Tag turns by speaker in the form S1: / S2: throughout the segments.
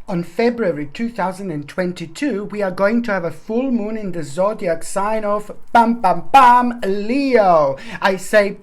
S1: On February 2022, we are going to have a full moon in the zodiac sign of Leo. I say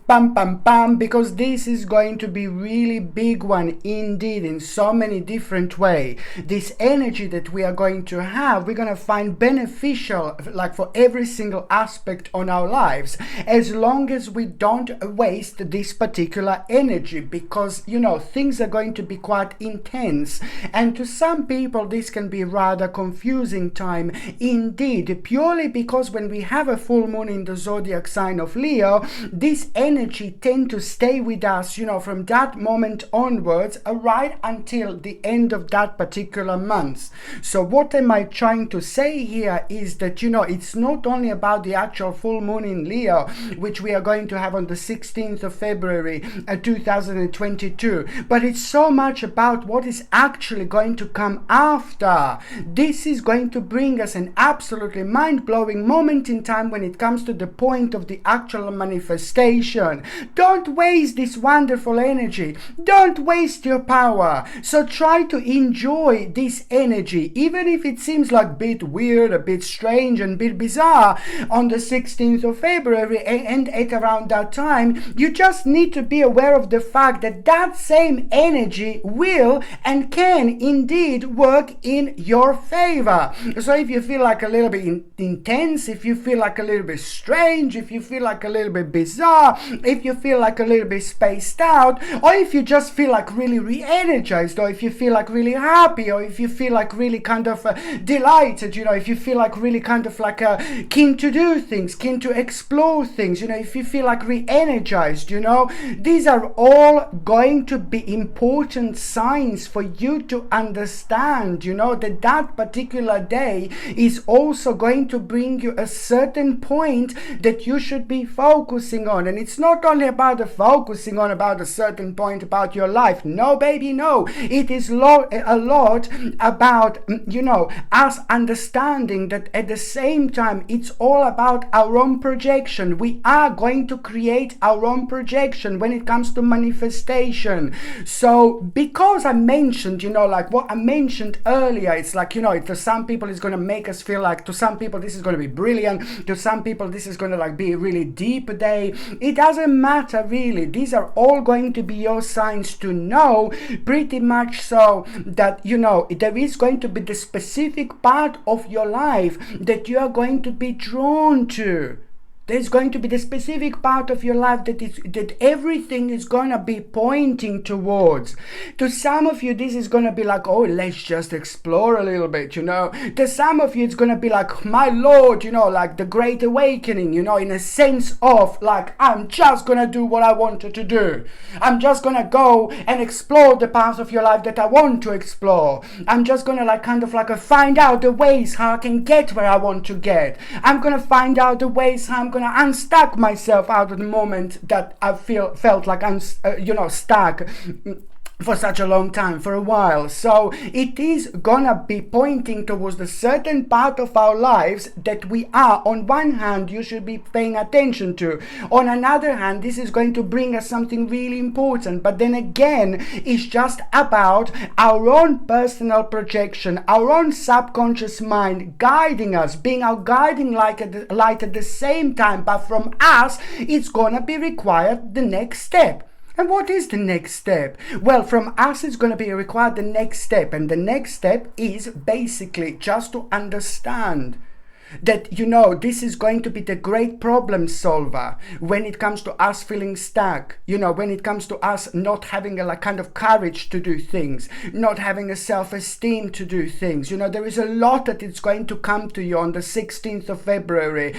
S1: because this is going to be really big one indeed in so many different ways. This energy that we are going to have, we're going to find beneficial like for every single aspect on our lives, as long as we don't waste this particular energy, because things are going to be quite intense, and to some people this can be rather confusing time indeed, purely because when we have a full moon in the zodiac sign of Leo, this energy tend to stay with us from that moment onwards, right until the end of that particular month. So what am I trying to say here is that it's not only about the actual full moon in Leo, which we are going to have on the 16th of February 2022, but it's so much about what is actually going to come after. This is going to bring us an absolutely mind-blowing moment in time when it comes to the point of the actual manifestation. Don't waste this wonderful energy. Don't waste your power. So try to enjoy this energy, even if it seems like a bit weird, a bit strange, and a bit bizarre on the 16th of February and at around that time. You just need to be aware of the fact that that same energy will and can indeed work in your favor. So if you feel like a little bit intense, if you feel like a little bit strange, if you feel like a little bit bizarre, if you feel like a little bit spaced out, or if you just feel like really re-energized, or if you feel like really happy, or if you feel like really kind of delighted, if you feel like really kind of like keen to do things, keen to explore things, if you feel like re-energized, these are all going to be important signs for you to understand, that particular day is also going to bring you a certain point that you should be focusing on. And it's not only about the focusing on about a certain point about your life. No, baby, no. It is a lot about, us understanding that at the same time, it's all about our own projection. We are going to create our own projection when it comes to manifestation. So because I mentioned, like what I mentioned earlier, it's like, to some people it's going to make us feel like, to some people this is going to be brilliant, to some people this is going to like be a really deep day. It doesn't matter really. These are all going to be your signs to know pretty much so that there is going to be the specific part of your life that you are going to be drawn to. There's going to be the specific part of your life that everything is going to be pointing towards. To some of you, this is going to be like, oh, let's just explore a little bit, To some of you, it's going to be like, my Lord, like the Great Awakening, in a sense of like, I'm just going to do what I wanted to do. I'm just going to go and explore the parts of your life that I want to explore. I'm just going to like kind of like find out the ways how I can get where I want to get. I'm going to find out the ways how I'm going to unstuck myself out of the moment that I felt like I'm stuck for such a long time, for a while. So it is gonna be pointing towards the certain part of our lives that we are, on one hand, you should be paying attention to. On another hand, this is going to bring us something really important. But then again, it's just about our own personal projection, our own subconscious mind guiding us, being our guiding light at the same time. But from us, it's gonna be required the next step. And what is the next step? Well, from us it's going to be required the next step. And the next step is basically just to understand that, this is going to be the great problem solver when it comes to us feeling stuck, when it comes to us not having a kind of courage to do things, not having a self-esteem to do things. There is a lot that is going to come to you on the 16th of February,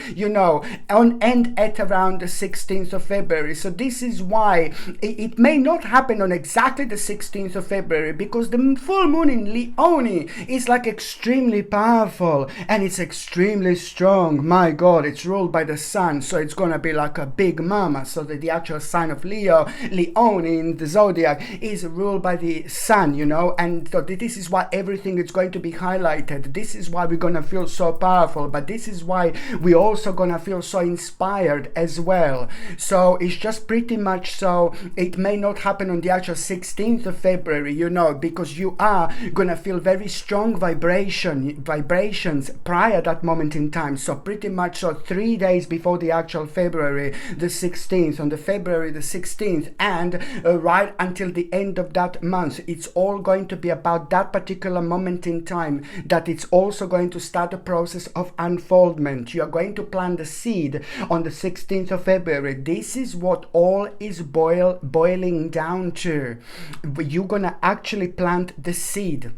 S1: and at around the 16th of February. So this is why it may not happen on exactly the 16th of February, because the full moon in Leone is like extremely powerful, and it's extremely extremely strong. My God, it's ruled by the sun, so it's gonna be like a big mama. So that the actual sign of Leo, Leon in the Zodiac, is ruled by the sun, you know, and so this is why everything is going to be highlighted. This is why we're gonna feel so powerful, but this is why we're also gonna feel so inspired as well. So it's just pretty much so. It may not happen on the actual 16th of February, you know, because you are gonna feel very strong vibrations prior that moment in time. So pretty much so 3 days before the actual February the 16th, on the February the 16th, and right until the end of that month, it's all going to be about that particular moment in time, that it's also going to start a process of unfoldment. You are going to plant the seed on the 16th of February. This is what all is boiling down to. You're gonna actually plant the seed,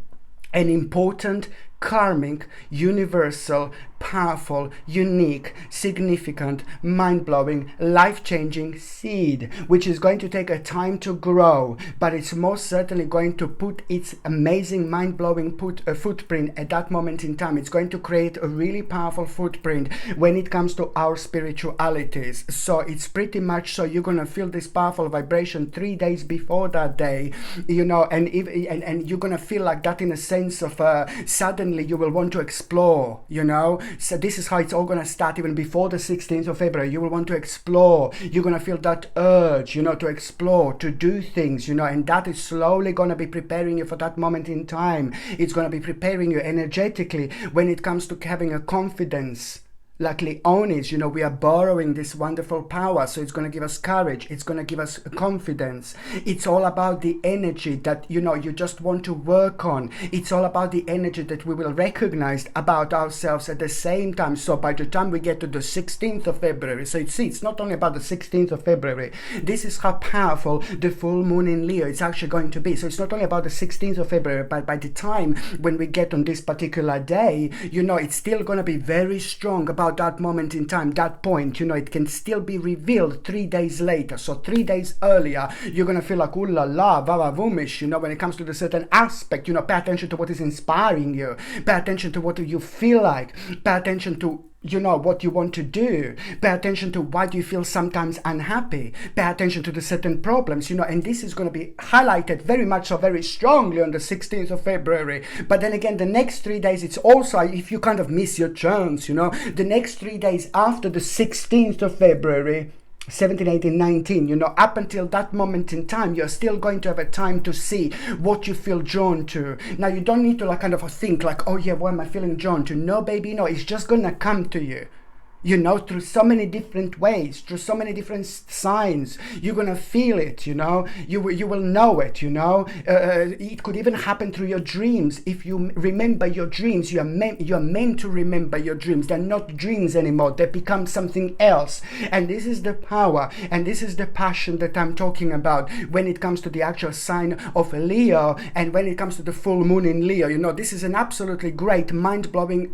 S1: an important, karmic, universal, powerful, unique, significant, mind-blowing, life-changing seed, which is going to take a time to grow, but it's most certainly going to put its amazing, mind-blowing footprint at that moment in time. It's going to create a really powerful footprint when it comes to our spiritualities. So it's pretty much so you're going to feel this powerful vibration 3 days before that day, you know, and you're going to feel like that in a sense of suddenly you will want to explore, you know. So this is how it's all going to start. Even before the 16th of February, you will want to explore. You're going to feel that urge, you know, to explore, to do things, you know, and that is slowly going to be preparing you for that moment in time. It's going to be preparing you energetically when it comes to having a confidence. Like Leon is, you know, we are borrowing this wonderful power, so it's going to give us courage, it's going to give us confidence. It's all about the energy that, you know, you just want to work on. It's all about the energy that we will recognize about ourselves at the same time. So by the time we get to the 16th of February, so you see, it's not only about the 16th of February, this is how powerful the full moon in Leo is actually going to be. So it's not only about the 16th of February, but by the time when we get on this particular day, you know, it's still going to be very strong about that moment in time, that point, you know, it can still be revealed 3 days later. So 3 days earlier, you're going to feel like, ooh la la, vava vumish, you know, when it comes to the certain aspect, you know, pay attention to what is inspiring you, pay attention to what you feel like, pay attention to, you know, what you want to do, pay attention to why do you feel sometimes unhappy, pay attention to the certain problems, you know, and this is going to be highlighted very much so very strongly on the 16th of February. But then again, the next 3 days, it's also, if you kind of miss your chance, you know, the next 3 days after the 16th of February, 17, 18, 19, you know, up until that moment in time, you're still going to have a time to see what you feel drawn to. Now, you don't need to like kind of think like, oh yeah, what am I feeling drawn to? No, baby, no, it's just gonna come to you. You know, through so many different ways, through so many different signs, you're gonna feel it. You know, you will know it. You know, it could even happen through your dreams. If you remember your dreams, you are meant to remember your dreams. They're not dreams anymore. They become something else. And this is the power, and this is the passion that I'm talking about when it comes to the actual sign of Leo, and when it comes to the full moon in Leo. You know, this is an absolutely great, mind-blowing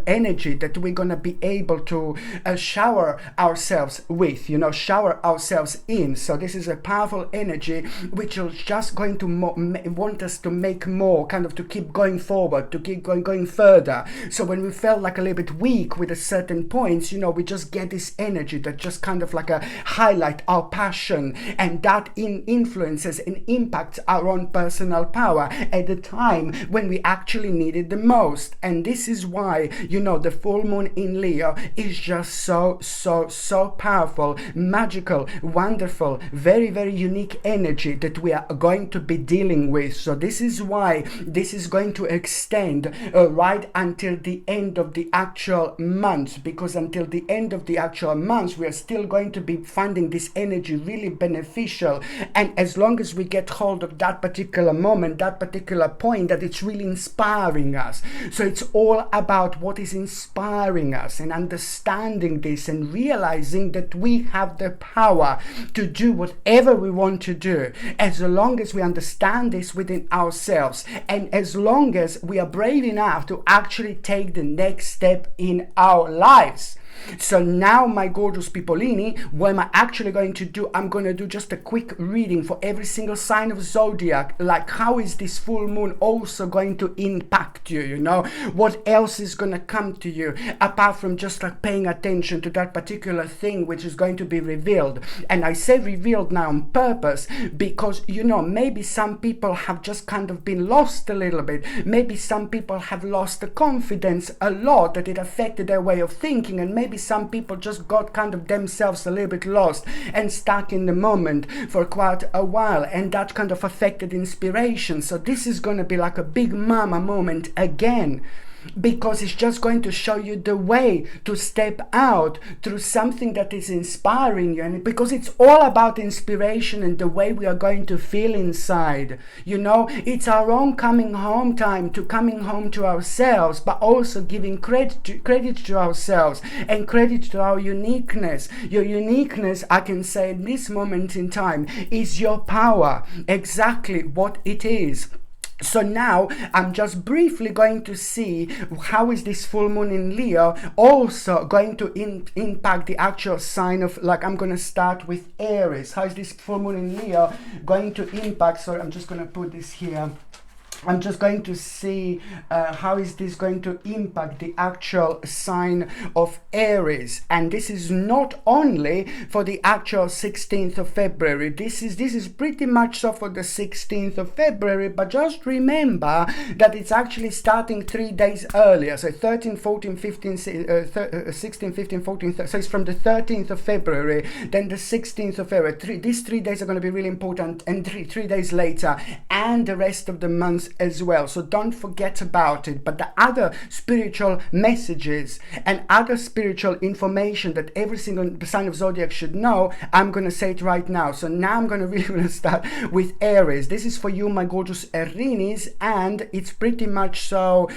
S1: energy that we're gonna be able to shower ourselves with, you know, shower ourselves in. So this is a powerful energy which is just going to want us to make more, kind of to keep going forward, to keep going further. So when we felt like a little bit weak with a certain points, you know, we just get this energy that just kind of like a highlight our passion, and that influences and impacts our own personal power at the time when we actually need it the most. And this is why, you know, the full moon in Leo is just so powerful, magical, wonderful, very, very unique energy that we are going to be dealing with. So this is why this is going to extend right until the end of the actual month, because until the end of the actual month, we are still going to be finding this energy really beneficial. And as long as we get hold of that particular moment, that particular point, that it's really inspiring us. So it's all about what is inspiring us, and understanding this and realizing that we have the power to do whatever we want to do, as long as we understand this within ourselves, and as long as we are brave enough to actually take the next step in our lives. So now, my gorgeous peopleini, what am I actually going to do? I'm going to do just a quick reading for every single sign of zodiac. Like, how is this full moon also going to impact you? You know, what else is going to come to you apart from just like paying attention to that particular thing which is going to be revealed? And I say revealed now on purpose because, you know, maybe some people have just kind of been lost a little bit. Maybe some people have lost the confidence a lot, that it affected their way of thinking, and maybe some people just got kind of themselves a little bit lost and stuck in the moment for quite a while, and that kind of affected inspiration. So this is going to be like a big mama moment again, because it's just going to show you the way to step out through something that is inspiring you, and because it's all about inspiration and the way we are going to feel inside. You know, it's our own coming home time, to coming home to ourselves, but also giving credit to ourselves and credit to our uniqueness. Your uniqueness, I can say at this moment in time, is your power, exactly what it is. So now I'm just briefly going to see how is this full moon in Leo also going to impact the actual sign of, like, I'm going to start with Aries. How is this full moon in Leo going to impact? Sorry, I'm just going to put this here. I'm just going to see how is this going to impact the actual sign of Aries. And this is not only for the actual 16th of February. This is pretty much so for the 16th of February, but just remember that it's actually starting 3 days earlier. So 13, 14, 15, 16, 15, 14, so it's from the 13th of February, then the 16th of February. These 3 days are going to be really important, and three days later, and the rest of the months as well. So don't forget about it. But the other spiritual messages and other spiritual information that every single sign of zodiac should know, I'm going to say it right now. So now I'm going to really start with Aries. This is for you, my gorgeous Arinis, and it's pretty much so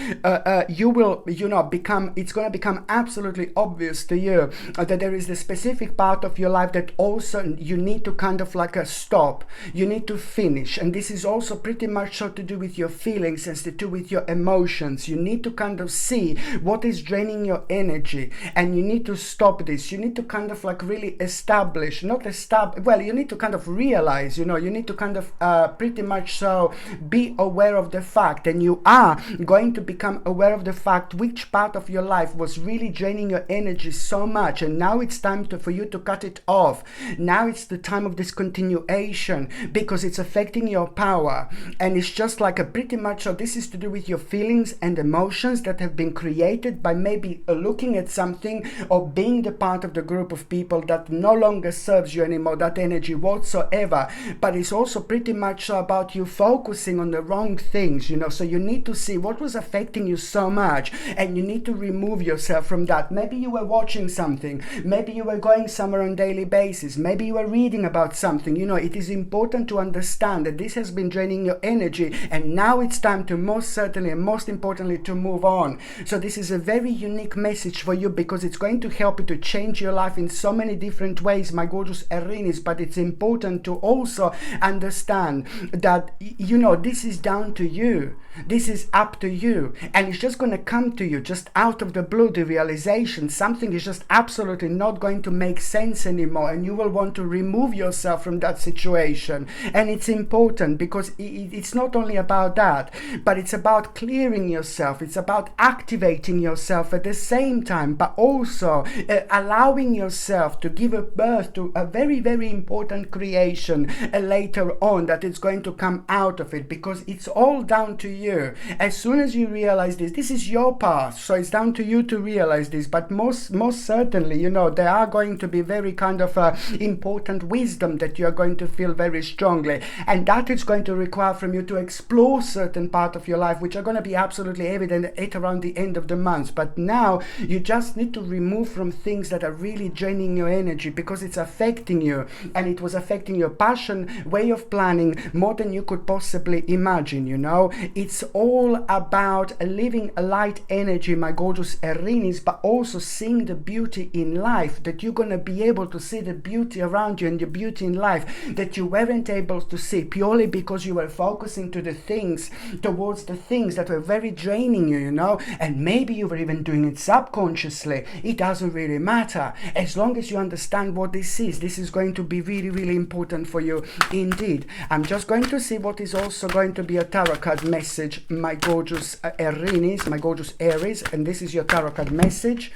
S1: you will, you know, it's going to become absolutely obvious to you that there is a specific part of your life that also you need to kind of like stop. You need to finish. And this is also pretty much so to do with your feelings and to do with your emotions. You need to kind of see what is draining your energy, and you need to stop this. You need to kind of like really you need to kind of realize, you know, you need to kind of pretty much so be aware of the fact, and you are going to become aware of the fact which part of your life was really draining your energy so much, and now it's time for you to cut it off. Now it's the time of discontinuation, because it's affecting your power, and it's just like pretty much so this is to do with your feelings and emotions that have been created by maybe looking at something or being the part of the group of people that no longer serves you anymore, that energy whatsoever. But it's also pretty much so about you focusing on the wrong things, you know. So you need to see what was affecting you so much, and you need to remove yourself from that. Maybe you were watching something, maybe you were going somewhere on a daily basis, maybe you were reading about something. You know, it is important to understand that this has been draining your energy, and now it's time to most certainly and most importantly to move on. So this is a very unique message for you, because it's going to help you to change your life in so many different ways, my gorgeous Arinis. But it's important to also understand that, you know, this is down to you. This is up to you, and it's just going to come to you just out of the blue, the realization something is just absolutely not going to make sense anymore, and you will want to remove yourself from that situation. And it's important because it's not only about that, but it's about clearing yourself. It's about activating yourself at the same time, but also allowing yourself to give a birth to a very, very important creation later on that is going to come out of it, because it's all down to you. As soon as you realize this is your path, so it's down to you to realize this. But most certainly, you know, there are going to be very kind of important wisdom that you are going to feel very strongly, and that is going to require from you to explore certain part of your life which are going to be absolutely evident at around the end of the month. But now you just need to remove from things that are really draining your energy, because it's affecting you, and it was affecting your passion, way of planning more than you could possibly imagine. You know, it's all about living a light energy, my gorgeous Arinis, but also seeing the beauty in life, that you're going to be able to see the beauty around you and the beauty in life that you weren't able to see purely because you were focusing to the things things, towards the things that were very draining you, you know, and maybe you were even doing it subconsciously. It doesn't really matter. As long as you understand what this is going to be really, really important for you indeed. I'm just going to see what is also going to be a tarot card message, my gorgeous Aries, my gorgeous Aries, and this is your tarot card message.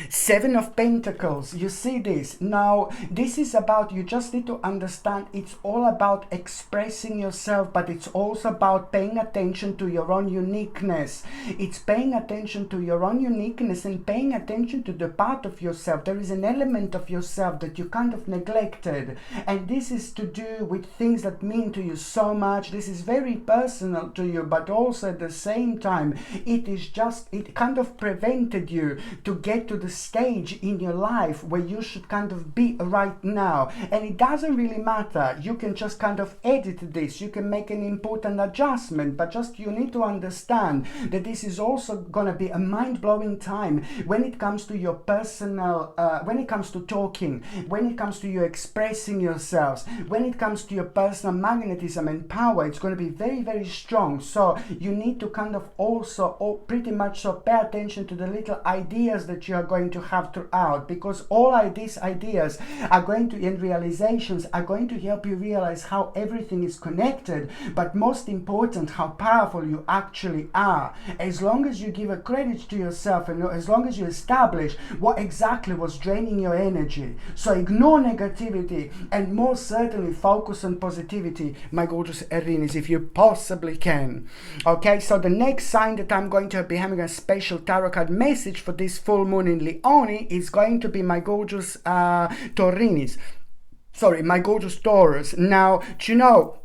S1: Seven of Pentacles, you see this? Now, this is about, you just need to understand, it's all about expressing yourself, but it's also about paying attention to your own uniqueness. It's paying attention to your own uniqueness and paying attention to the part of yourself. There is an element of yourself that you kind of neglected, and this is to do with things that mean to you so much. This is very personal to you, but also at the same time, it kind of prevented you to get to the stage in your life where you should kind of be right now. And it doesn't really matter. You can just kind of edit this. You can make an important adjustment, but just you need to understand that this is also going to be a mind-blowing time when it comes to your personal, when it comes to talking, when it comes to you expressing yourselves, when it comes to your personal magnetism and power. It's going to be very, very strong. So you need to kind of also pretty much so pay attention to the little ideas that you are going to have throughout, because all these ideas are going to, and realizations are going to help you realize how everything is connected, but most important, how powerful you actually are. As long as you give a credit to yourself and as long as you establish what exactly was draining your energy. So ignore negativity and most certainly focus on positivity, my gorgeous Aries, if you possibly can. Okay, so the next sign that I'm going to be having a special tarot card message for this full moon in Leone is going to be my gorgeous Taurinis. Sorry, my gorgeous Taurus. Now, do you know,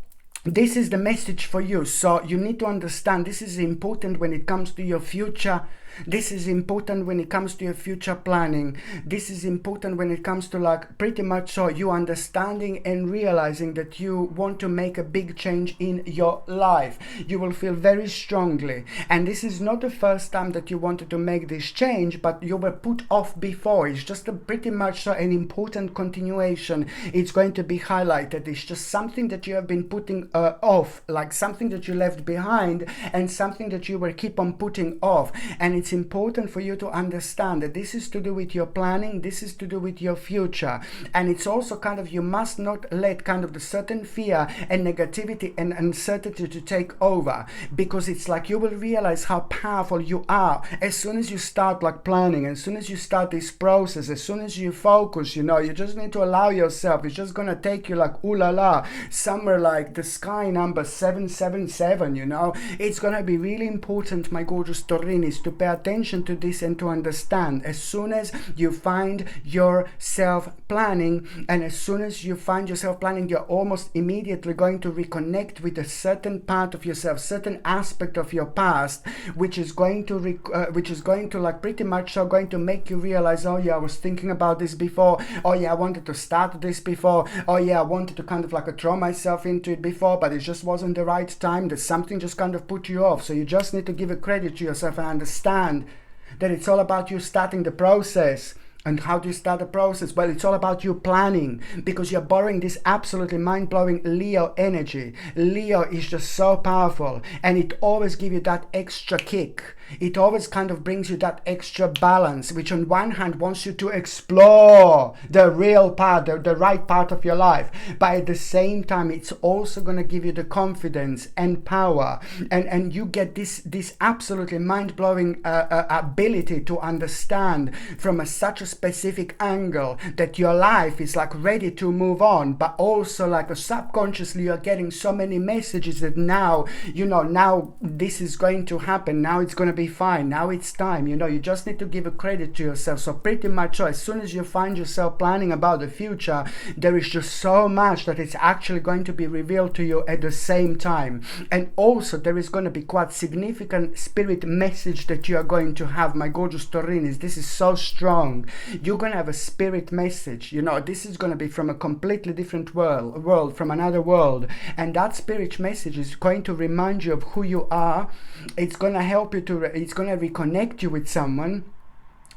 S1: this is the message for you. So you need to understand this is important when it comes to your future. This is important when it comes to your future planning. This is important when it comes to like pretty much so you understanding and realizing that you want to make a big change in your life. You will feel very strongly. And this is not the first time that you wanted to make this change, but you were put off before. It's just a pretty much so an important continuation. It's going to be highlighted. It's just something that you have been putting off, like something that you left behind and something that you will keep on putting off. And it's important for you to understand that this is to do with your planning, this is to do with your future, and it's also kind of, you must not let kind of the certain fear and negativity and uncertainty to take over, because it's like you will realize how powerful you are as soon as you start like planning, as soon as you start this process, as soon as you focus, you know, you just need to allow yourself. It's just gonna take you like ooh la la, somewhere like the sky number 777, you know. It's gonna be really important, my gorgeous Taurinis, to pay attention to this and to understand as soon as you find yourself planning, and as soon as you find yourself planning, you're almost immediately going to reconnect with a certain part of yourself, certain aspect of your past, which is going to like pretty much so going to make you realize, oh yeah, I was thinking about this before, oh yeah, I wanted to start this before, oh yeah, I wanted to kind of like throw myself into it before, but it just wasn't the right time, that something just kind of put you off. So you just need to give a credit to yourself and understand that it's all about you starting the process. And how do you start the process? Well, it's all about you planning, because you're borrowing this absolutely mind-blowing Leo energy. Leo is just so powerful, and it always gives you that extra kick. It always kind of brings you that extra balance, which on one hand wants you to explore the real part, the right part of your life. But at the same time, it's also going to give you the confidence and power. And you get this absolutely mind-blowing ability to understand from such a specific angle that your life is like ready to move on, but also like subconsciously you're getting so many messages that now, you know, now this is going to happen, now it's going to be fine, now it's time, you know. You just need to give a credit to yourself. So pretty much so, as soon as you find yourself planning about the future, there is just so much that it's actually going to be revealed to you at the same time. And also there is going to be quite significant spirit message that you are going to have, my gorgeous Taurinis. This is so strong. You're going to have a spirit message, you know. This is going to be from a completely different world, from another world, and that spirit message is going to remind you of who you are. It's going to help you to it's going to reconnect you with someone.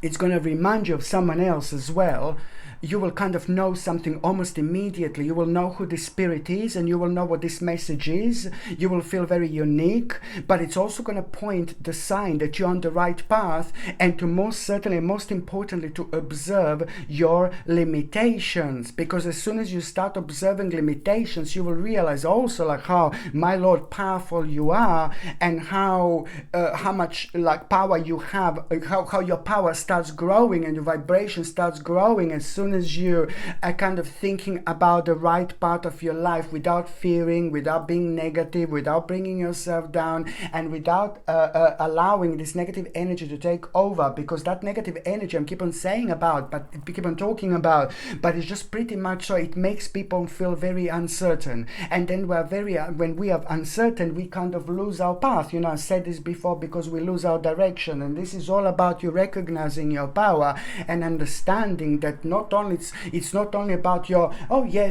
S1: It's going to remind you of someone else as well. you will kind of know something almost immediately. You will know who this spirit is, and you will know what this message is. You will feel very unique, but it's also going to point the sign that you're on the right path, and to most certainly, most importantly, to observe your limitations, because as soon as you start observing limitations, you will realize also like how, my Lord, powerful you are, and how much like power you have, how your power starts growing and your vibration starts growing as soon as you are kind of thinking about the right part of your life without fearing, without being negative, without bringing yourself down, and without allowing this negative energy to take over. Because that negative energy I'm keep on saying about, but keep on talking about, but it's just pretty much so it makes people feel very uncertain, and then when we are uncertain, we kind of lose our path. I said this before, because we lose our direction. And this is all about you recognizing your power and understanding that it's not only about your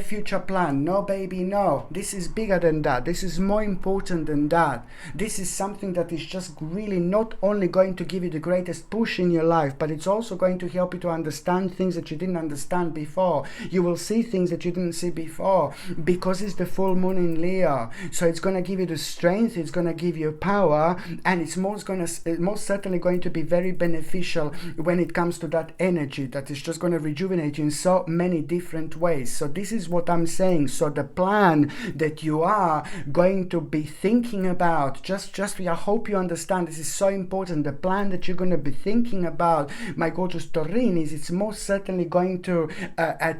S1: future plan. No, baby, no, this is bigger than that. This is more important than that. This is something that is just really not only going to give you the greatest push in your life, but it's also going to help you to understand things that you didn't understand before. You will see things that you didn't see before, because it's the full moon in Leo. So it's going to give you the strength, it's going to give you power, and it's most certainly going to be very beneficial when it comes to that energy that is just going to rejuvenate you in so many different ways. So this is what I'm saying. So the plan that you are going to be thinking about, just I hope you understand, this is so important. The plan that you're going to be thinking about, my gorgeous Taurinis, it's most certainly going to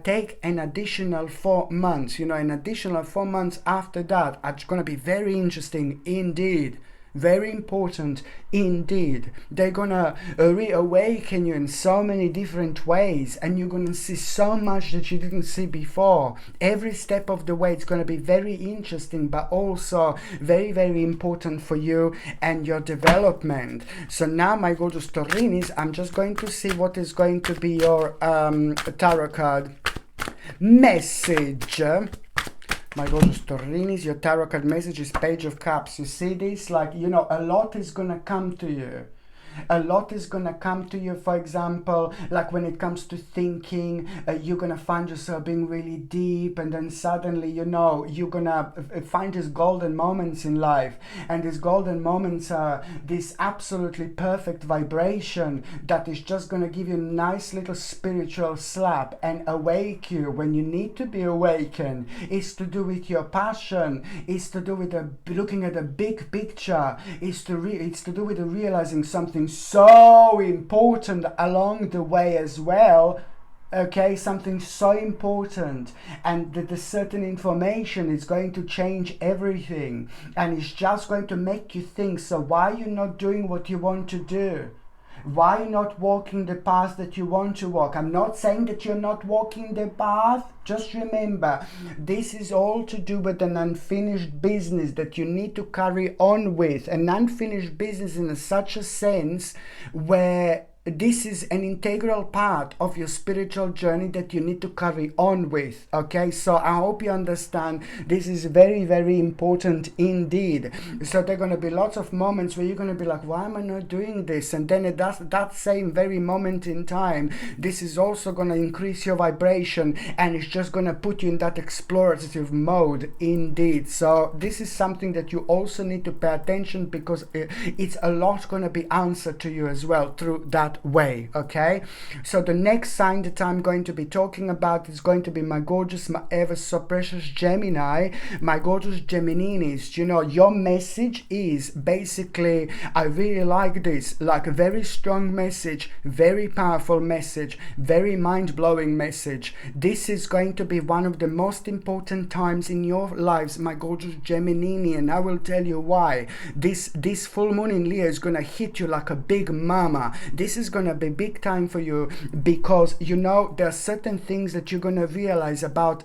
S1: take an additional 4 months. An additional 4 months after that are going to be very interesting indeed. Very important indeed. They're gonna reawaken you in so many different ways, and you're gonna see so much that you didn't see before. Every step of the way, it's gonna be very interesting, but also very, very important for you and your development. So now, my gorgeous Taurinis, I'm just going to see what is going to be your tarot card message. My gorgeous Taurinis, your tarot card message is Page of Cups. You see this? Like, a lot is going to come to you. A lot is going to come to you. For example, like when it comes to thinking, you're going to find yourself being really deep, and then suddenly, you're going to find these golden moments in life. And these golden moments are this absolutely perfect vibration that is just going to give you a nice little spiritual slap and awake you when you need to be awakened. It's to do with your passion. It's to do with looking at the big picture. It's to do with realizing something so important along the way as well. Okay, something so important, and that the certain information is going to change everything, and it's just going to make you think, so why are you not doing what you want to do? Why not walking the path that you want to walk? I'm not saying that you're not walking the path. Just remember, this is all to do with an unfinished business that you need to carry on with. An unfinished business in such a sense where this is an integral part of your spiritual journey that you need to carry on with. Okay, so I hope you understand. This is very, very important indeed. So there are going to be lots of moments where you're going to be like, why am I not doing this? And then at that same very moment in time, this is also going to increase your vibration, and it's just going to put you in that explorative mode indeed. So this is something that you also need to pay attention, because it's a lot going to be answered to you as well through that way. Okay, so the next sign that I'm going to be talking about is going to be my gorgeous, my ever so precious Gemini, my gorgeous Gemininis. Your message is basically, I really like this, like a very strong message, very powerful message, very mind-blowing message. This is going to be one of the most important times in your lives, my gorgeous Geminini, and I will tell you why. This full moon in Leo is going to hit you like a big mama. This is going to be big time for you, because there are certain things that you're going to realize about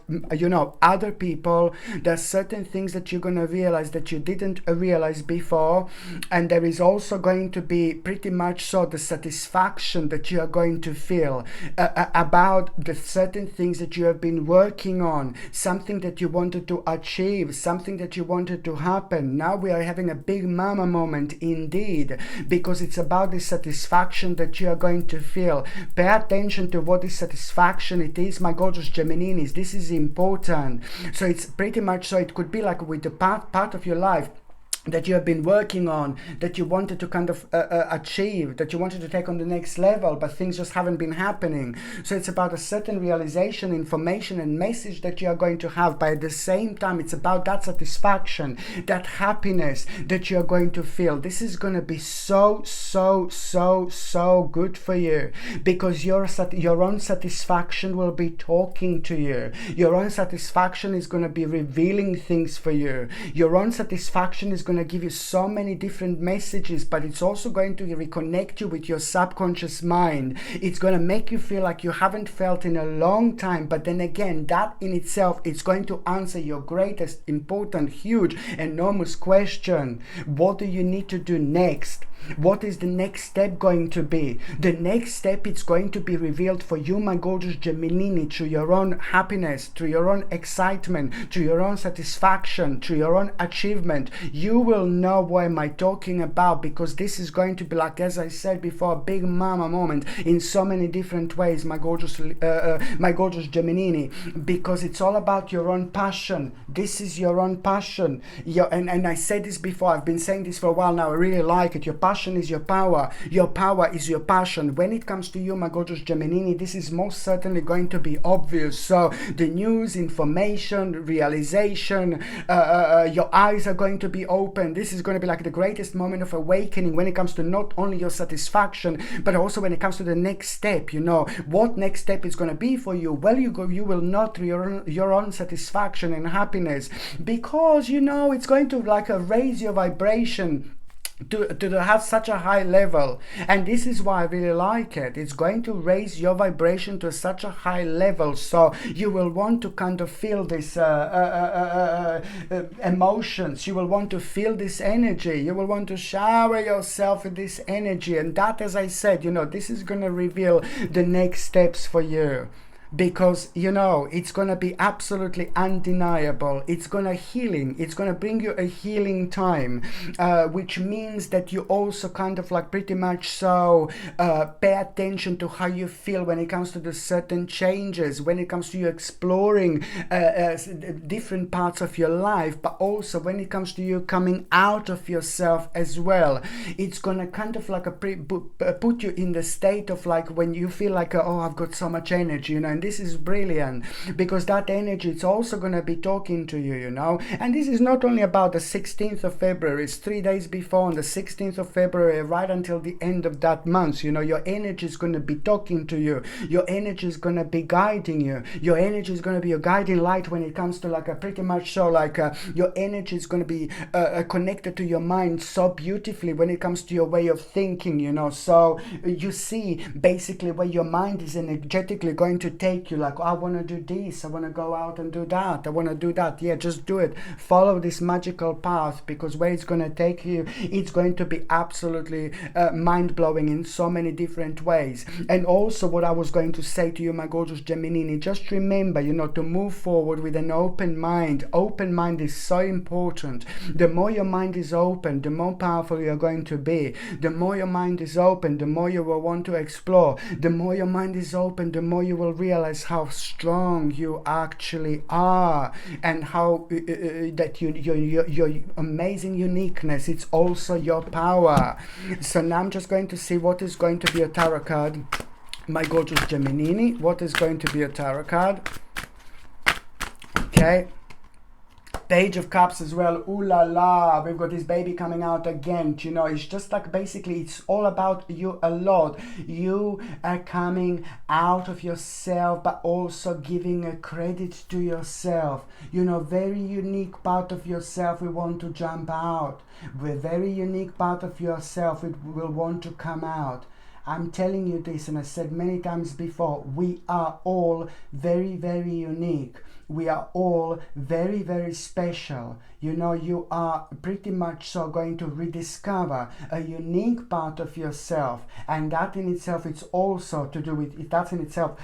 S1: other people. There's certain things that you're going to realize that you didn't realize before, and there is also going to be pretty much so the satisfaction that you are going to feel about the certain things that you have been working on, something that you wanted to achieve, something that you wanted to happen. Now we are having a big mama moment indeed, because it's about the satisfaction that that you are going to feel. Pay attention to what is satisfaction it is, my gorgeous Gemininis. This is important. So it's pretty much, so it could be like with the part of your life that you have been working on, that you wanted to kind of achieve, that you wanted to take on the next level, but things just haven't been happening. So it's about a certain realization, information and message that you are going to have, but at the same time it's about that satisfaction, that happiness that you are going to feel. This is going to be so good for you, because your own satisfaction will be talking to you. Your own satisfaction is going to be revealing things for you. Your own satisfaction is going to give you so many different messages, but it's also going to reconnect you with your subconscious mind. It's going to make you feel like you haven't felt in a long time, but then again, that in itself, it's going to answer your greatest, important, huge, enormous question. What do you need to do next? What is the next step going to be? The next step, it's going to be revealed for you, my gorgeous Gemini, through your own happiness, through your own excitement, through your own satisfaction, through your own achievement. You will know what am I talking about, because this is going to be, like, as I said before, a big mama moment in so many different ways, my gorgeous Gemini, because it's all about your own passion. This is your own passion. And I said this before, I've been saying this for a while now, I really like it. Your passion is your power. Your power is your passion. When it comes to you, my gorgeous Gemini, this is most certainly going to be obvious. So the news, information, realization, your eyes are going to be open. This is going to be like the greatest moment of awakening when it comes to not only your satisfaction, but also when it comes to the next step. You know what next step is going to be for you. Well, you will know through your own satisfaction and happiness, because you know it's going to like raise your vibration to have such a high level. And this is why I really like it. It's going to raise your vibration to such a high level, so you will want to kind of feel this emotions. You will want to feel this energy. You will want to shower yourself with this energy, and that, as I said, you know, this is going to reveal the next steps for you. Because you know it's going to be absolutely undeniable. It's going to healing. It's going to bring you a healing time, which means that you also kind of like pretty much so pay attention to how you feel when it comes to the certain changes, when it comes to you exploring different parts of your life, but also when it comes to you coming out of yourself as well. It's going to kind of like put you in the state of like when you feel like oh, I've got so much energy, you know. And this is brilliant, because that energy, it's also going to be talking to you, you know. And this is not only about the 16th of February, it's 3 days before, on the 16th of February, right until the end of that month. You know, your energy is going to be talking to you. Your energy is going to be guiding you. Your energy is going to be your guiding light when it comes to like a pretty much so like your energy is going to be connected to your mind so beautifully when it comes to your way of thinking, you know. So you see basically where your mind is energetically going to take you, like, oh, I want to do this, I want to go out and do that, I want to do that. Yeah, just do it. Follow this magical path, because where it's going to take you, it's going to be absolutely mind-blowing in so many different ways. And also what I was going to say to you, my gorgeous Gemini, just remember, you know, to move forward with an open mind. Open mind is so important. The more your mind is open, the more powerful you're going to be. The more your mind is open, the more you will want to explore. The more your mind is open, the more you will realize how strong you actually are, and how that your amazing uniqueness, it's also your power. So now I'm just going to see what is going to be a tarot card, my gorgeous Gemini. What is going to be a tarot card? Okay. Page of Cups as well. Ooh la la, we've got this baby coming out again. You know, it's just like basically it's all about you a lot. You are coming out of yourself, but also giving a credit to yourself. You know, very unique part of yourself we want to jump out. We're very unique part of yourself it will want to come out. I'm telling you this, and I said many times before, we are all very, very unique. We are all very, very special. You know, you are pretty much so going to rediscover a unique part of yourself. And that in itself, it's also to do with, that in itself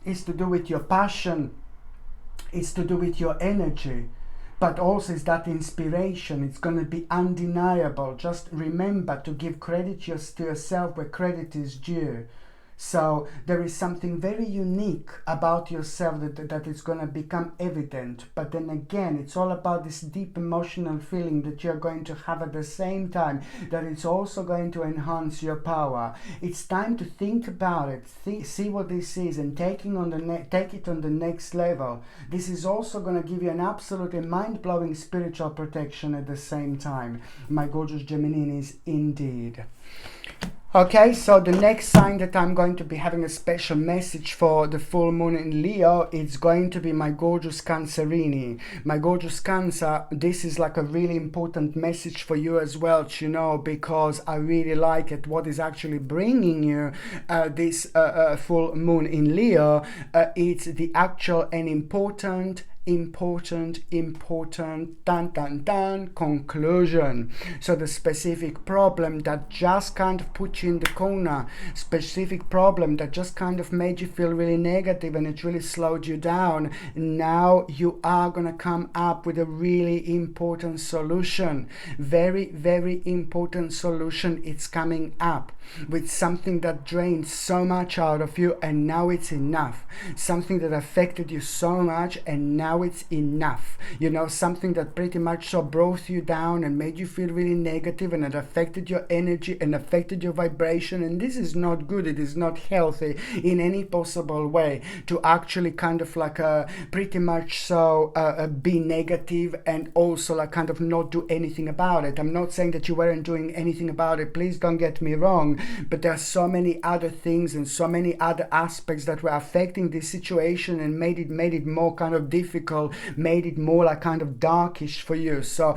S1: is to do with your passion. It's to do with your energy. but also is that inspiration. It's going to be undeniable. Just remember to give credit to yourself where credit is due. So there is something very unique about yourself that is going to become evident. But then again, it's all about this deep emotional feeling that you're going to have at the same time, that it's also going to enhance your power. It's time to think about it, see what this is, and take it on the next level. This is also going to give you an absolutely mind-blowing spiritual protection at the same time. My gorgeous Geminis, indeed. Okay, so the next sign that I'm going to be having a special message for the full moon in Leo, it's going to be my gorgeous Cancerini. My gorgeous Cancer, this is like a really important message for you as well, you know, because I really like it. What is actually bringing you this full moon in Leo, it's the actual and important conclusion. So the specific problem that just kind of put you in the corner, specific problem that just kind of made you feel really negative and it really slowed you down, now you are gonna come up with a really important solution. Very, very important solution. It's coming up with something that drained so much out of you, and now it's enough. Something that affected you so much, and now it's enough. You know, something that pretty much so brought you down and made you feel really negative, and it affected your energy and affected your vibration, and this is not good. It is not healthy in any possible way to actually kind of like pretty much so be negative and also like kind of not do anything about it. I'm not saying that you weren't doing anything about it, please don't get me wrong, but there are so many other things and so many other aspects that were affecting this situation and made it more kind of difficult, made it more like kind of darkish for you. So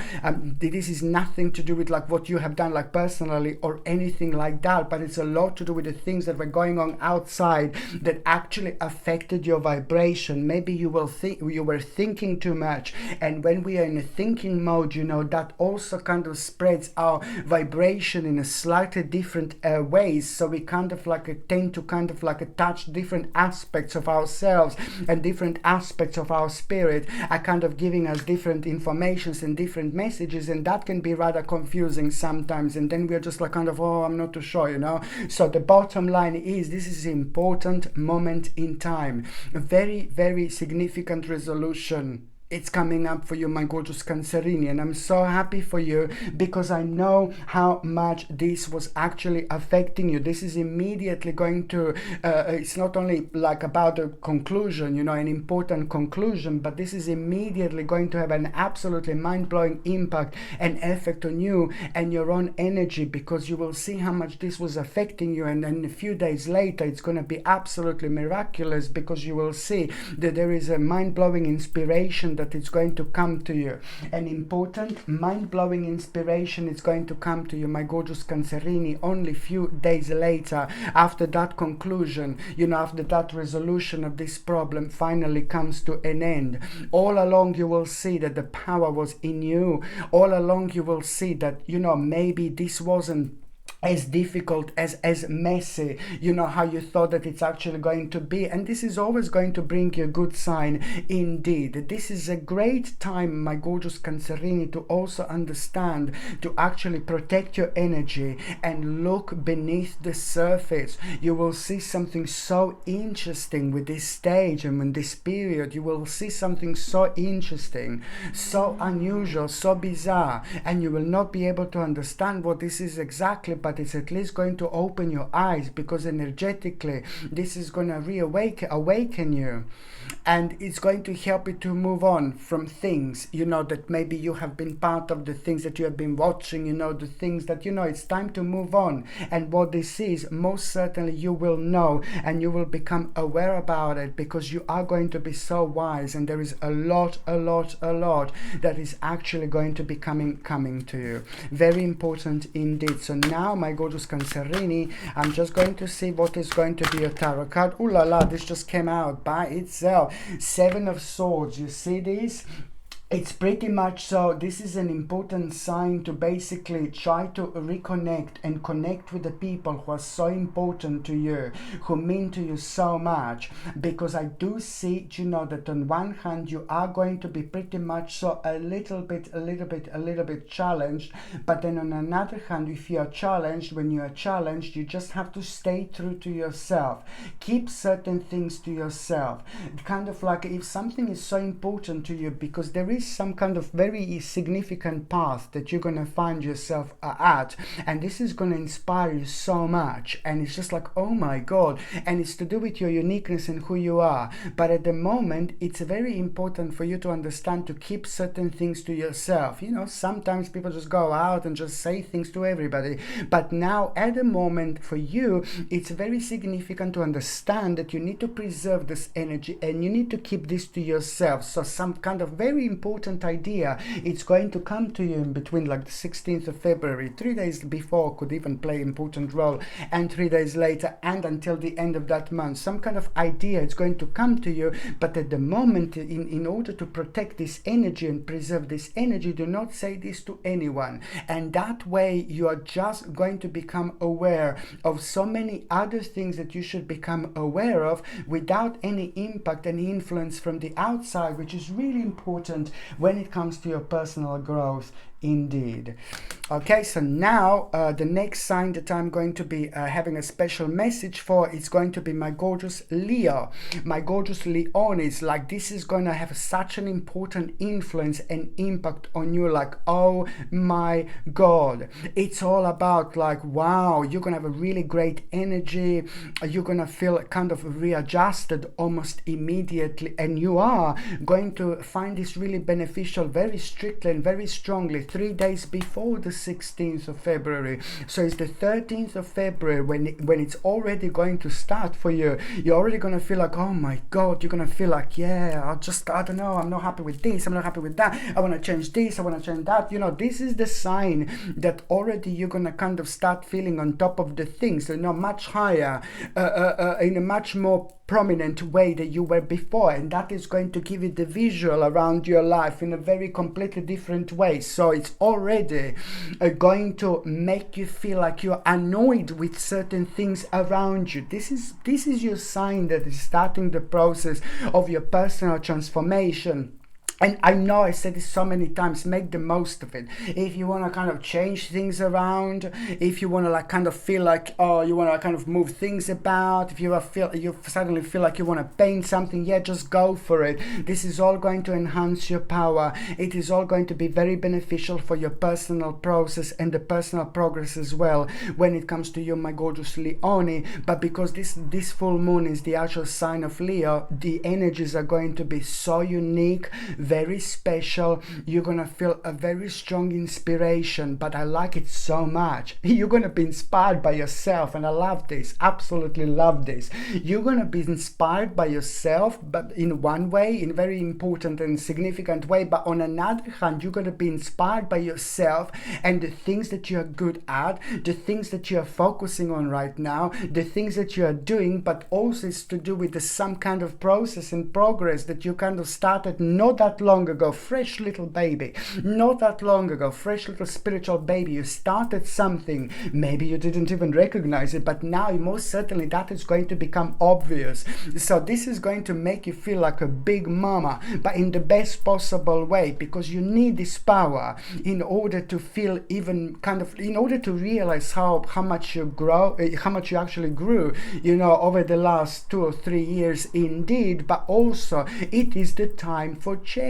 S1: this is nothing to do with like what you have done like personally or anything like that, but it's a lot to do with the things that were going on outside that actually affected your vibration. Maybe you were thinking too much, and when we are in a thinking mode, you know, that also kind of spreads our vibration in a slightly different ways. So we kind of like tend to kind of like touch different aspects of ourselves, and different aspects of our spirit are kind of giving us different informations and different messages, and that can be rather confusing sometimes, and then we're just like kind of, oh, I'm not too sure, you know. So the bottom line is, this is an important moment in time, a very, very significant resolution. It's coming up for you, my gorgeous Cancerini, and I'm so happy for you because I know how much this was actually affecting you. This is immediately going to, it's not only like about a conclusion, you know, an important conclusion, but this is immediately going to have an absolutely mind-blowing impact and effect on you and your own energy, because you will see how much this was affecting you, and then a few days later it's going to be absolutely miraculous, because you will see that there is a mind-blowing inspiration that it's going to come to you. An important mind-blowing inspiration is going to come to you, my gorgeous Cancerini, only few days later, after that conclusion, you know, after that resolution of this problem finally comes to an end. All along you will see that the power was in you. All along you will see that, you know, maybe this wasn't as difficult, as messy, you know, how you thought that it's actually going to be, and this is always going to bring you a good sign indeed. This is a great time, my gorgeous Cancerini, to also understand, to actually protect your energy and look beneath the surface. You will see something so interesting with this stage and in this period. You will see something so interesting, so unusual, so bizarre, and you will not be able to understand what this is exactly, but it's at least going to open your eyes, because energetically this is going to awaken you, and it's going to help you to move on from things, you know, that maybe you have been part of, the things that you have been watching, you know, the things that, you know, it's time to move on. And what this is, most certainly you will know, and you will become aware about it, because you are going to be so wise, and there is a lot that is actually going to be coming to you. Very important indeed. So now, my gorgeous Cancerini, I'm just going to see what is going to be your tarot card. Ooh la la, this just came out by itself. Seven of Swords. You see this? It's pretty much so. This is an important sign to basically try to reconnect and connect with the people who are so important to you, who mean to you so much. Because I do see, you know, that on one hand you are going to be pretty much so a little bit challenged, but then on another hand, if you are challenged, when you are challenged, you just have to stay true to yourself. Keep certain things to yourself. Kind of like if something is so important to you, because there is some kind of very significant path that you're going to find yourself at, and this is going to inspire you so much, and it's just like, oh my god, and it's to do with your uniqueness and who you are. But at the moment, it's very important for you to understand to keep certain things to yourself. You know, sometimes people just go out and just say things to everybody, but now at the moment for you, it's very significant to understand that you need to preserve this energy and you need to keep this to yourself. So some kind of very important idea, it's going to come to you in between like the 16th of February, 3 days before could even play an important role, and 3 days later, and until the end of that month, some kind of idea is going to come to you. But at the moment, in order to protect this energy and preserve this energy, do not say this to anyone, and that way you are just going to become aware of so many other things that you should become aware of without any impact and influence from the outside, which is really important when it comes to your personal growth indeed. Okay, so now the next sign that I'm going to be having a special message for is going to be my gorgeous Leo, my gorgeous Leonis. Like, this is going to have such an important influence and impact on you, like, oh my god, it's all about like, wow, you're gonna have a really great energy, you're gonna feel kind of readjusted almost immediately, and you are going to find this really beneficial very strictly and very strongly 3 days before the 16th of February. So it's the 13th of February when it's already going to start for you. You're already going to feel like, oh my god, you're going to feel like, yeah, I don't know, I'm not happy with this, I'm not happy with that, I want to change this, I want to change that. You know, this is the sign that already you're going to kind of start feeling on top of the things, you know, much higher, in a much more prominent way that you were before, and that is going to give you the visual around your life in a very completely different way. So it's already going to make you feel like you're annoyed with certain things around you. This is your sign that is starting the process of your personal transformation. And I know I said this so many times, make the most of it. If you want to kind of change things around, if you want to like kind of feel like, oh, you want to kind of move things about, if you suddenly feel like you want to paint something, yeah, just go for it. This is all going to enhance your power. It is all going to be very beneficial for your personal process and the personal progress as well when it comes to you, my gorgeous Leone. But because this full moon is the actual sign of Leo, the energies are going to be so unique, very special. You're gonna feel a very strong inspiration, but I like it so much. You're gonna be inspired by yourself, and I love this, absolutely love this. You're gonna be inspired by yourself, but in one way, in a very important and significant way, but on another hand, you're gonna be inspired by yourself and the things that you're good at, the things that you're focusing on right now, the things that you are doing, but also it's to do with some kind of process and progress that you kind of started not that long ago, fresh little baby, not that long ago, fresh little spiritual baby. You started something, maybe you didn't even recognize it, but now most certainly that is going to become obvious. So this is going to make you feel like a big mama, but in the best possible way, because you need this power in order to feel even kind of, in order to realize how much you grow, how much you actually grew, you know, over the last 2 or 3 years indeed. But also it is the time for changes,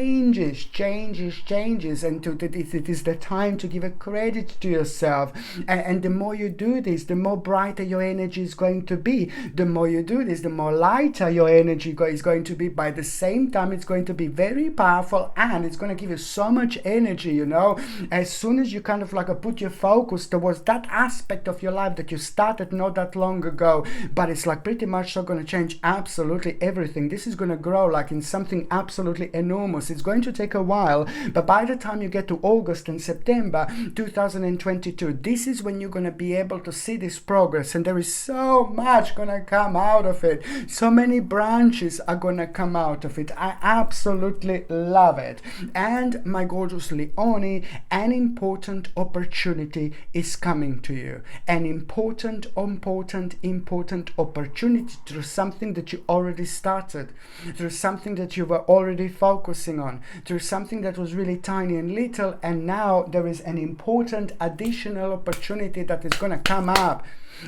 S1: and it is the time to give a credit to yourself, and the more you do this, the more brighter your energy is going to be. The more you do this, the more lighter your energy is going to be. By the same time, it's going to be very powerful, and it's going to give you so much energy, you know, as soon as you kind of like put your focus towards that aspect of your life that you started not that long ago, but it's like pretty much so going to change absolutely everything. This is going to grow like in something absolutely enormous months. It's going to take a while, but by the time you get to August and September 2022, this is when you're going to be able to see this progress, and there is so much going to come out of it. So many branches are going to come out of it. I absolutely love it. And my gorgeous Leone, an important opportunity is coming to you. An important opportunity through something that you already started, through something that you were already focusing on, through something that was really tiny and little, and now there is an important additional opportunity that is going to come up.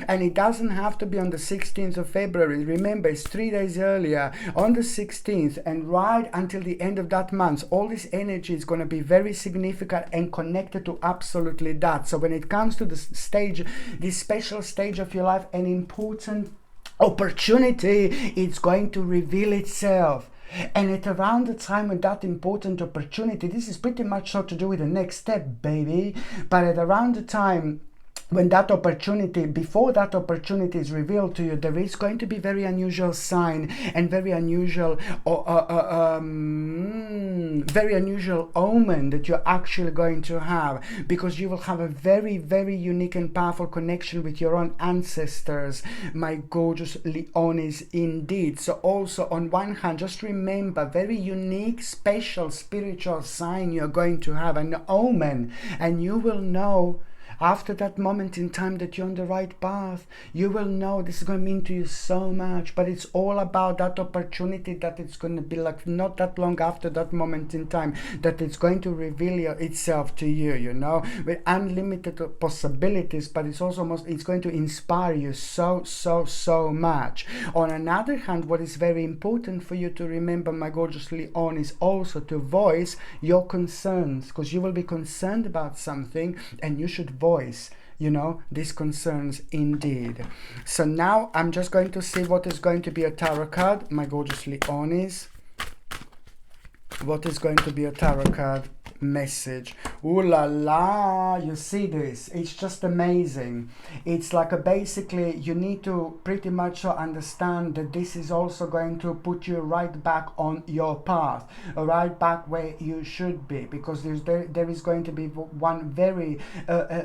S1: And it doesn't have to be on the 16th of February. Remember, it's 3 days earlier, on the 16th, and right until the end of that month, all this energy is going to be very significant and connected to absolutely that. So when it comes to the stage, this special stage of your life, an important opportunity, it's going to reveal itself. And at around the time when that important opportunity, this is pretty much so to do with the next step, baby, but at around the time when that opportunity, before that opportunity is revealed to you, there is going to be very unusual sign and very unusual omen that you're actually going to have, because you will have a very, very unique and powerful connection with your own ancestors, my gorgeous Leonis, indeed. So also, on one hand, just remember, very unique, special, spiritual sign you're going to have, an omen, and you will know after that moment in time that you're on the right path. You will know this is going to mean to you so much, but it's all about that opportunity that it's going to be like not that long after that moment in time that it's going to reveal itself to you, you know, with unlimited possibilities, but it's also it's going to inspire you so much. On another hand, what is very important for you to remember, my gorgeous Leon, is also to voice your concerns, because you will be concerned about something and you should voice, you know, these concerns indeed. So now I'm just going to see what is going to be a tarot card, my gorgeous Leonis. What is going to be a tarot card message? Ooh la la, you see this, it's just amazing. It's like basically you need to pretty much understand that this is also going to put you right back on your path, right back where you should be, because there is going to be one very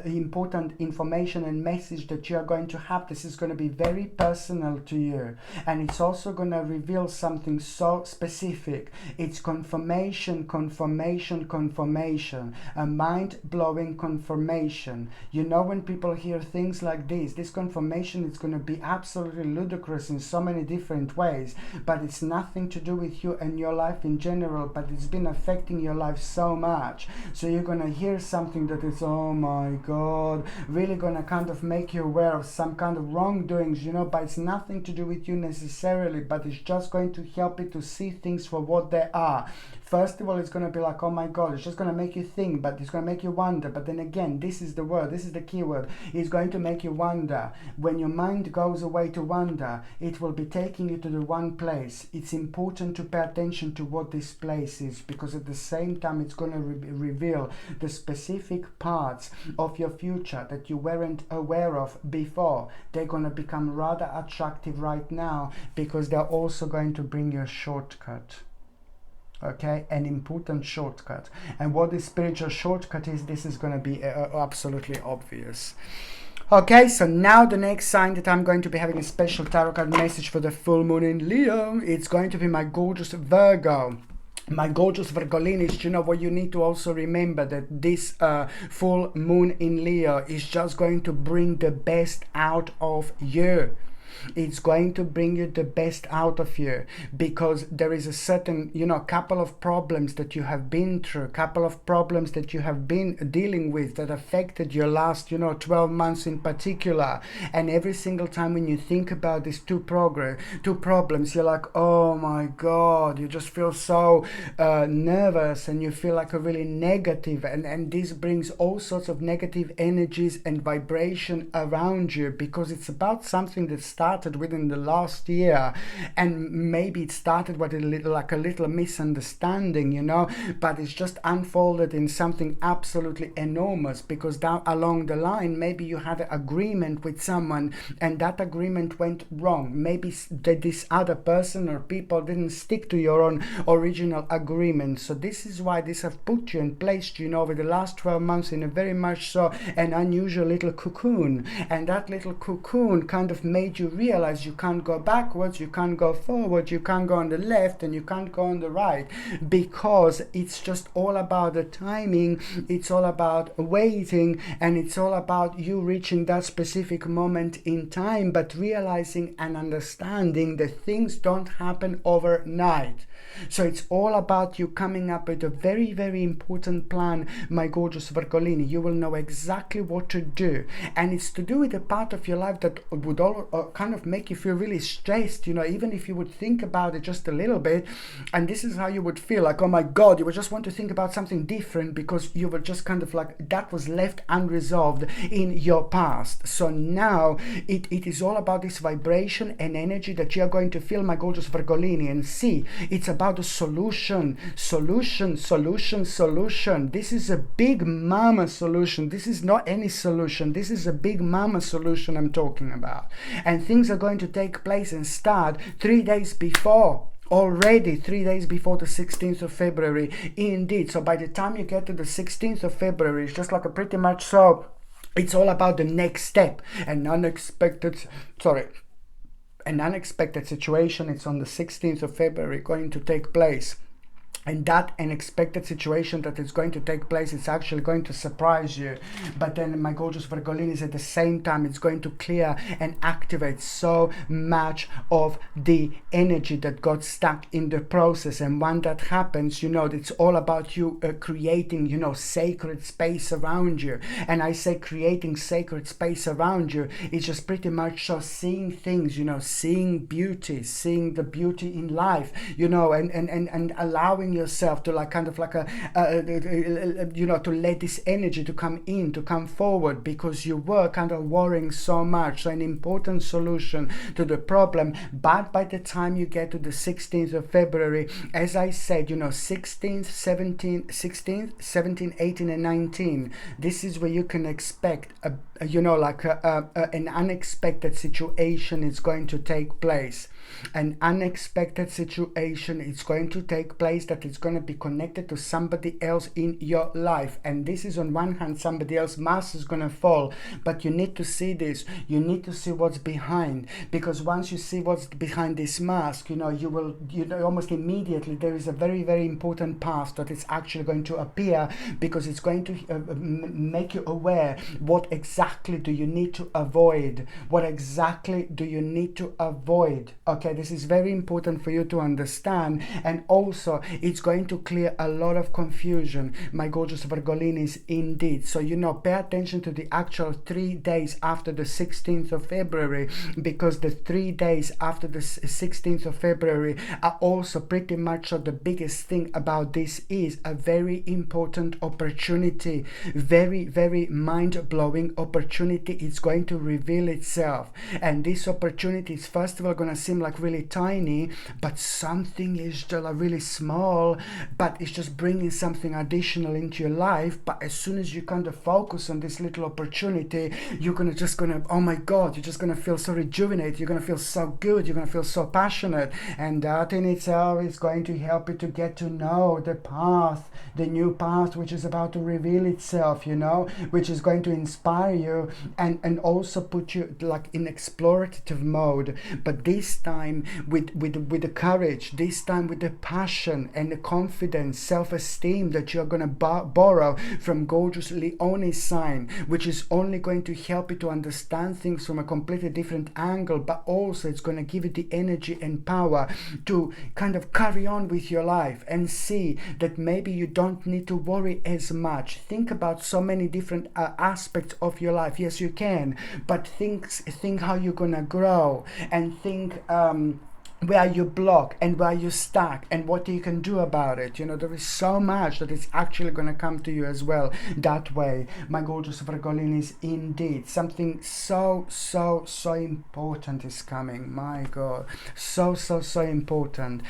S1: important information and message that you are going to have. This is going to be very personal to you, and it's also going to reveal something so specific. It's confirmation, a mind-blowing confirmation. You know, when people hear things like this confirmation is going to be absolutely ludicrous in so many different ways, but it's nothing to do with you and your life in general, but it's been affecting your life so much. So you're going to hear something that is, oh my God, really going to kind of make you aware of some kind of wrongdoings, you know, but it's nothing to do with you necessarily, but it's just going to help you to see things for what they are. First of all, it's going to be like, oh my God, it's just going to make you think, but it's going to make you wonder. But then again, this is the word, this is the key word. It's going to make you wonder. When your mind goes away to wonder, it will be taking you to the one place. It's important to pay attention to what this place is, because at the same time, it's going to reveal the specific parts of your future that you weren't aware of before. They're going to become rather attractive right now, because they're also going to bring you a shortcut. Okay, an important shortcut. And what this spiritual shortcut is, this is going to be absolutely obvious. Okay, so now the next sign that I'm going to be having a special tarot card message for the full moon in Leo, it's going to be my gorgeous Virgo. My gorgeous Virgolinis, you know what you need to also remember, that this full moon in Leo is just going to bring the best out of you. It's going to bring you the best out of you, because there is a certain, you know, couple of problems that you have been through, couple of problems that you have been dealing with that affected your last, you know, 12 months in particular. And every single time when you think about these two problems, you're like, oh my God, you just feel so nervous, and you feel like a really negative, and this brings all sorts of negative energies and vibration around you, because it's about something that's started within the last year, and maybe it started with a little misunderstanding, you know, but it's just unfolded in something absolutely enormous, because down along the line maybe you had an agreement with someone and that agreement went wrong. Maybe this other person or people didn't stick to your own original agreement. So this is why this have put you and placed you, you know, over the last 12 months in a very much so an unusual little cocoon, and that little cocoon kind of made you realize you can't go backwards, you can't go forward, you can't go on the left, and you can't go on the right, because it's just all about the timing, it's all about waiting, and it's all about you reaching that specific moment in time, but realizing and understanding that things don't happen overnight. So it's all about you coming up with a very, very important plan, my gorgeous Virgolini. You will know exactly what to do. And it's to do with a part of your life that would all kind of make you feel really stressed, you know, even if you would think about it just a little bit. And this is how you would feel like, oh my God, you would just want to think about something different, because you were just kind of like, that was left unresolved in your past. So now it is all about this vibration and energy that you are going to feel, my gorgeous Virgolini, and see, it's about the solution. This is a big mama solution. This is not any solution. This is a big mama solution I'm talking about. And things are going to take place and start 3 days before. Already 3 days before the 16th of February. Indeed. So by the time you get to the 16th of February, it's just like a pretty much so, it's all about the next step. An unexpected situation. It's on the 16th of February going to take place. And that unexpected situation that is going to take place, it's actually going to surprise you. But then, my gorgeous Virgolinis, at the same time, it's going to clear and activate so much of the energy that got stuck in the process. And when that happens, you know, it's all about you creating, you know, sacred space around you. And I say creating sacred space around you, it's just pretty much so seeing things, you know, seeing beauty, seeing the beauty in life, you know, and allowing yourself to like kind of like you know, to let this energy to come in, to come forward, because you were kind of worrying so much. So an important solution to the problem. But by the time you get to the 16th of February, as I said, you know, 16th, 17th, 18 and 19, this is where you can expect you know, like an unexpected situation is going to take place. An unexpected situation is going to take place that is going to be connected to somebody else in your life. And this is, on one hand, somebody else's mask is going to fall, but you need to see this. You need to see what's behind, because once you see what's behind this mask, you know, you know, almost immediately there is a very, very important path that is actually going to appear, because it's going to make you aware what exactly do you need to avoid. What exactly do you need to avoid? Okay, this is very important for you to understand. And also, it's going to clear a lot of confusion, my gorgeous Virgolinis, indeed. So, you know, pay attention to the actual 3 days after the 16th of February, because the 3 days after the 16th of February are also pretty much the biggest thing about this is a very important opportunity, very, very mind-blowing opportunity. It's going to reveal itself. And this opportunity is, first of all, going to seem like really tiny, but something is just really small, but it's just bringing something additional into your life. But as soon as you kind of focus on this little opportunity, you're gonna oh my God, you're just gonna feel so rejuvenated, you're gonna feel so good, you're gonna feel so passionate. And that in itself is going to help you to get to know the path, the new path, which is about to reveal itself, you know, which is going to inspire you and also put you like in explorative mode. But this time with the courage, this time with the passion and the confidence, self-esteem that you're going to borrow from gorgeous Leone's sign, which is only going to help you to understand things from a completely different angle, but also it's going to give you the energy and power to kind of carry on with your life and see that maybe you don't need to worry as much. Think about so many different aspects of your life. Yes, you can, but think how you're going to grow, and think where you block and where you stuck and what you can do about it. You know, there is so much that is actually going to come to you as well that way, my gorgeous Virgolinis. Indeed, something so important is coming. My God, so important.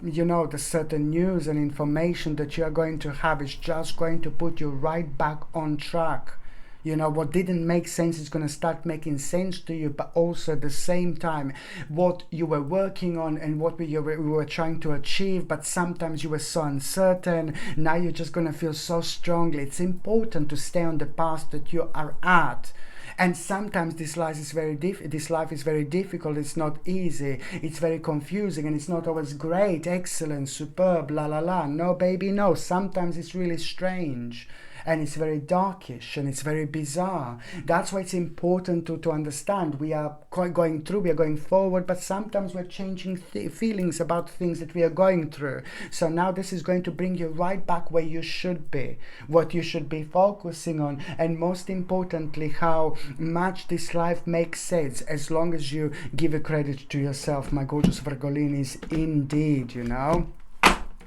S1: You know, the certain news and information that you are going to have is just going to put you right back on track. You know, what didn't make sense is going to start making sense to you, but also at the same time, what you were working on and what we were trying to achieve, but sometimes you were so uncertain, now you're just going to feel so strongly. It's important to stay on the path that you are at. And sometimes this life is very difficult. It's not easy. It's very confusing, and it's not always great, excellent, superb, la la la. No, baby, no. Sometimes it's really strange. And it's very darkish and it's very bizarre. That's why it's important to understand. We are going through, we are going forward, but sometimes we're changing feelings about things that we are going through. So now this is going to bring you right back where you should be, what you should be focusing on, and most importantly, how much this life makes sense as long as you give a credit to yourself, my gorgeous Virgolinis, indeed, you know.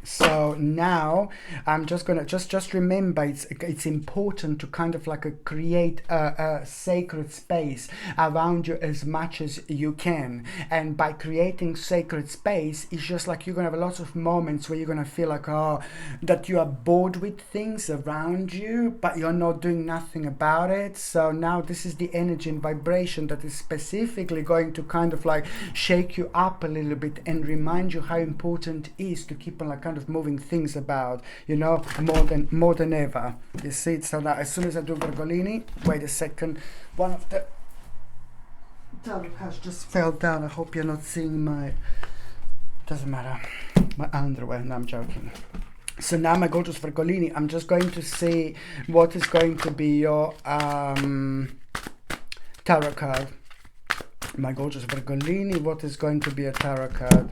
S1: So now I'm just gonna just remember, it's important to kind of like create a sacred space around you as much as you can. And by creating sacred space, it's just like you're gonna have lots of moments where you're gonna feel like, oh, that you are bored with things around you, but you're not doing nothing about it. So now this is the energy and vibration that is specifically going to kind of like shake you up a little bit and remind you how important it is to keep on like kind of moving things about, you know, more than ever. You see, so now as soon as I do Virgolini, wait a second, one of the tarot cards just fell down. I hope you're not seeing my, doesn't matter, my underwear. No, I'm joking. So now, my gorgeous Virgolini, I'm just going to see what is going to be your tarot card. My gorgeous Virgolini, what is going to be a tarot card?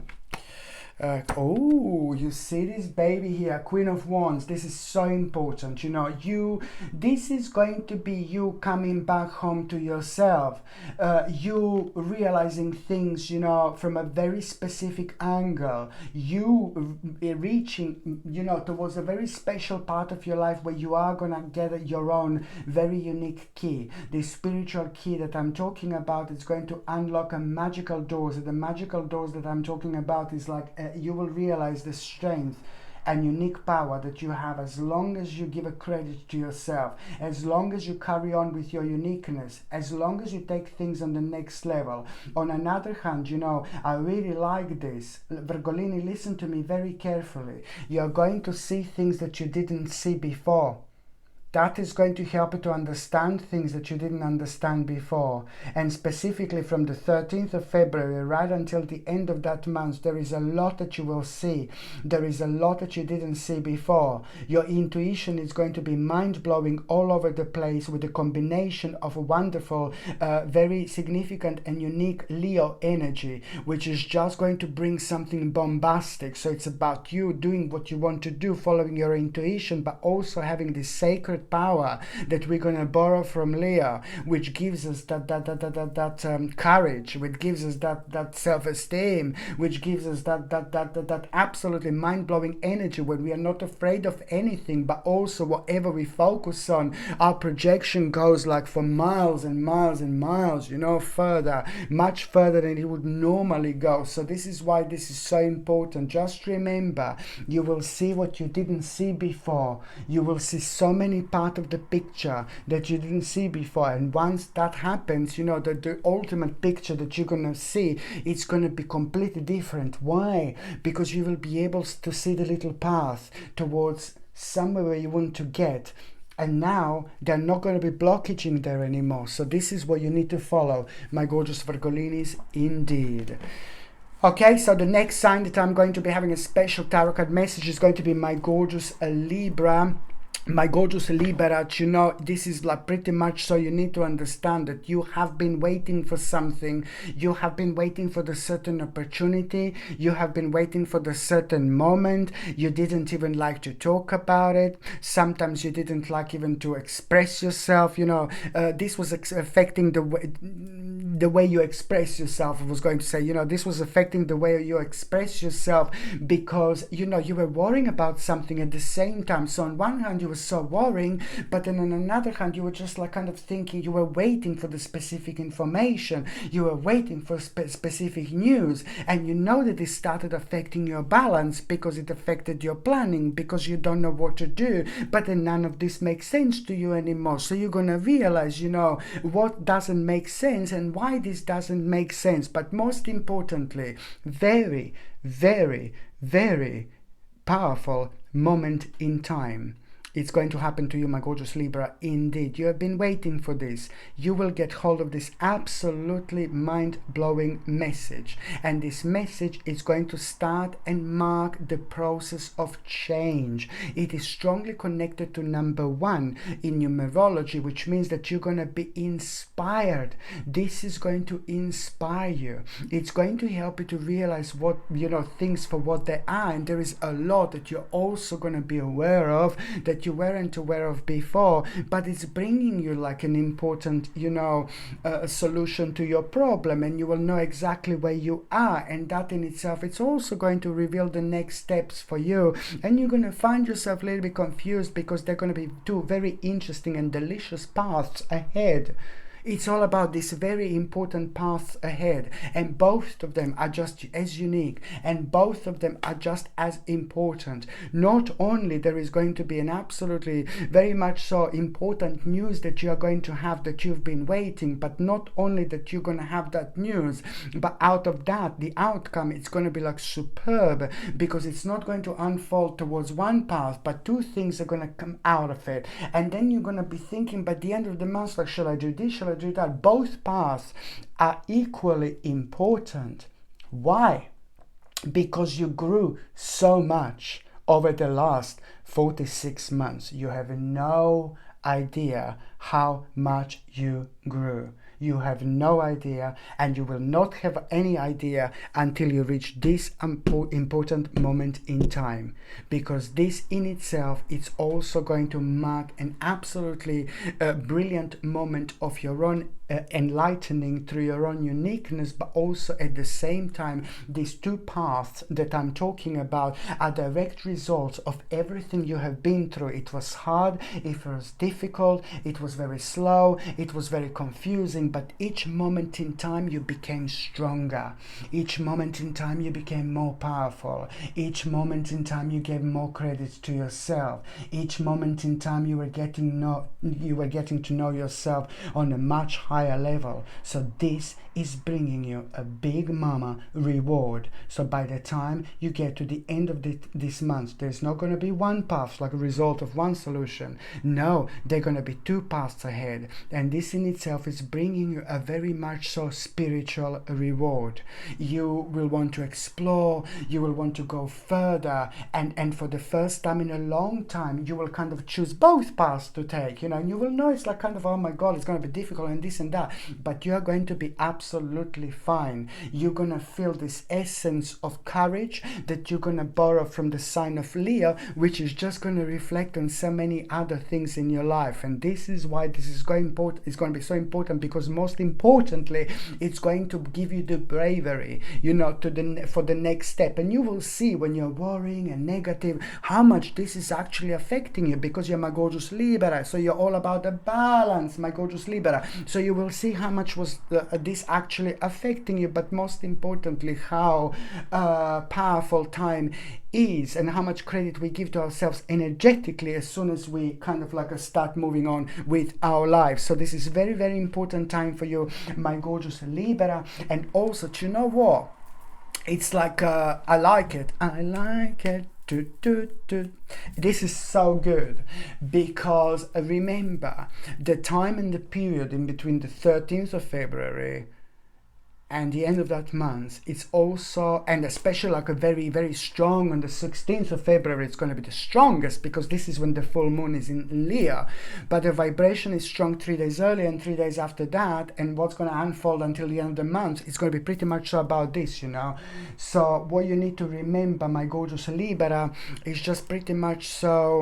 S1: Oh, you see this baby here, Queen of Wands. This is so important. You know, this is going to be you coming back home to yourself, you realizing things, you know, from a very specific angle, you reaching, you know, towards a very special part of your life where you are gonna get your own very unique key. The spiritual key that I'm talking about is going to unlock a magical doors. The magical doors that I'm talking about is like you will realize the strength and unique power that you have as long as you give a credit to yourself, as long as you carry on with your uniqueness, as long as you take things on the next level. On another hand, you know, I really like this. Virgolini, listen to me very carefully. You're going to see things that you didn't see before. That is going to help you to understand things that you didn't understand before. And specifically from the 13th of February right until the end of that month, there is a lot that you will see. There is a lot that you didn't see before. Your intuition is going to be mind-blowing all over the place with a combination of a wonderful, very significant and unique Leo energy, which is just going to bring something bombastic. So it's about you doing what you want to do, following your intuition, but also having this sacred power that we're going to borrow from Leo, which gives us that courage, which gives us that self-esteem, which gives us that absolutely mind-blowing energy when we are not afraid of anything, but also whatever we focus on, our projection goes like for miles and miles and miles, you know, further, much further than it would normally go. So this is why this is so important. Just remember, you will see what you didn't see before. You will see so many part of the picture that you didn't see before, and once that happens, you know, the ultimate picture that you're gonna see, it's gonna be completely different. Why? Because you will be able to see the little path towards somewhere where you want to get, and now they're not going to be blockaging there anymore. So this is what you need to follow, my gorgeous Virgolinis, indeed. Okay, so the next sign that I'm going to be having a special tarot card message is going to be my gorgeous Libra. My gorgeous Libra, you know, this is like pretty much so you need to understand that you have been waiting for something. You have been waiting for the certain opportunity. You have been waiting for the certain moment. You didn't even like to talk about it. Sometimes you didn't like even to express yourself. You know, this was affecting the the way you express yourself. I was going to say, you know, this was affecting the way you express yourself because, you know, you were worrying about something at the same time. So on one hand, you were so worrying, but then on another hand, you were just like kind of thinking, you were waiting for the specific information, you were waiting for specific news, and you know that this started affecting your balance because it affected your planning, because you don't know what to do, but then none of this makes sense to you anymore. So you're going to realize, you know, what doesn't make sense and why this doesn't make sense. But most importantly, very, very, very powerful moment in time. It's going to happen to you, my gorgeous Libra. Indeed, you have been waiting for this. You will get hold of this absolutely mind-blowing message. And this message is going to start and mark the process of change. It is strongly connected to number 1 in numerology, which means that you're going to be inspired. This is going to inspire you. It's going to help you to realize what, you know, things for what they are. And there is a lot that you're also going to be aware of that you weren't aware of before, but it's bringing you like an important, you know, solution to your problem, and you will know exactly where you are, and that in itself, it's also going to reveal the next steps for you, and you're going to find yourself a little bit confused because they're going to be 2 very interesting and delicious paths ahead. It's all about this very important path ahead, and both of them are just as unique, and both of them are just as important. Not only there is going to be an absolutely very much so important news that you are going to have that you've been waiting, but not only that you're going to have that news, but out of that, the outcome, it's going to be like superb, because it's not going to unfold towards one path, but 2 things are going to come out of it. And then you're going to be thinking by the end of the month, like, shall I do this, shall I do that? Both paths are equally important. Why? Because you grew so much over the last 46 months. You have no idea how much you grew. You have no idea, and you will not have any idea until you reach this important moment in time, because this in itself is also going to mark an absolutely brilliant moment of your own enlightening through your own uniqueness, but also at the same time, these 2 paths that I'm talking about are direct results of everything you have been through. It was hard, it was difficult, it was very slow, it was very confusing, but each moment in time you became stronger. Each moment in time you became more powerful. Each moment in time you gave more credit to yourself. Each moment in time you were getting to know yourself on a much higher level. So this is bringing you a big mama reward. So by the time you get to the end of this month, there's not going to be one path like a result of one solution. No, there are going to be 2 paths ahead, and this in itself is bringing you a very much so spiritual reward. You will want to explore, you will want to go further, and for the first time in a long time you will kind of choose both paths to take, you know, and you will know it's like kind of, oh my god, it's going to be difficult and this and that, but you are going to be absolutely fine. You're going to feel this essence of courage that you're going to borrow from the sign of Leo, which is just going to reflect on so many other things in your life. And this is why this is going to be so important, because most importantly, it's going to give you the bravery, you know, for the next step. And you will see when you're worrying and negative how much this is actually affecting you, because you're my gorgeous Libra, so you're all about the balance, my gorgeous Libra. So you will see how much was this actually affecting you, but most importantly, how powerful time is, and how much credit we give to ourselves energetically as soon as we kind of like start moving on with our lives. So this is very, very important time for you, my gorgeous Libra. And also, do you know what? It's like I like it. This is so good, because remember the time and the period in between the 13th of February and the end of that month, it's also, and especially like a very, very strong on the 16th of February, it's going to be the strongest, because this is when the full moon is in Leo, but the vibration is strong 3 days earlier and 3 days after that, and what's going to unfold until the end of the month, it's going to be pretty much so about this, you know. So what you need to remember, my gorgeous Libra, is just pretty much so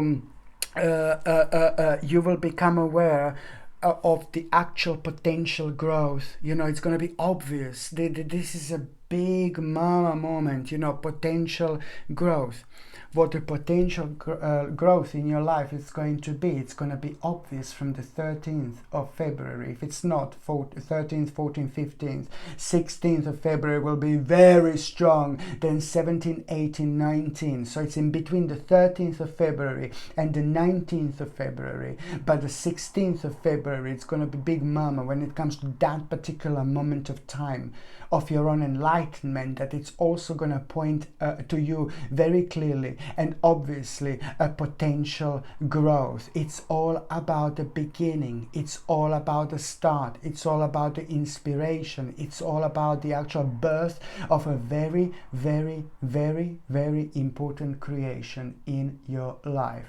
S1: you will become aware of the actual potential growth. You know, it's going to be obvious. This is a big mama moment, you know, potential growth. What the potential growth in your life is going to be, it's going to be obvious from the 13th of February. If it's not 13th, 14th, 15th, 16th of February will be very strong, then 17, 18, 19. So it's in between the 13th of February and the 19th of February. But the 16th of February, it's going to be big mama when it comes to that particular moment of time of your own enlightenment, that it's also going to point to you very clearly and obviously a potential growth. It's all about the beginning. It's all about the start. It's all about the inspiration. It's all about the actual birth of a very, very, very, very important creation in your life.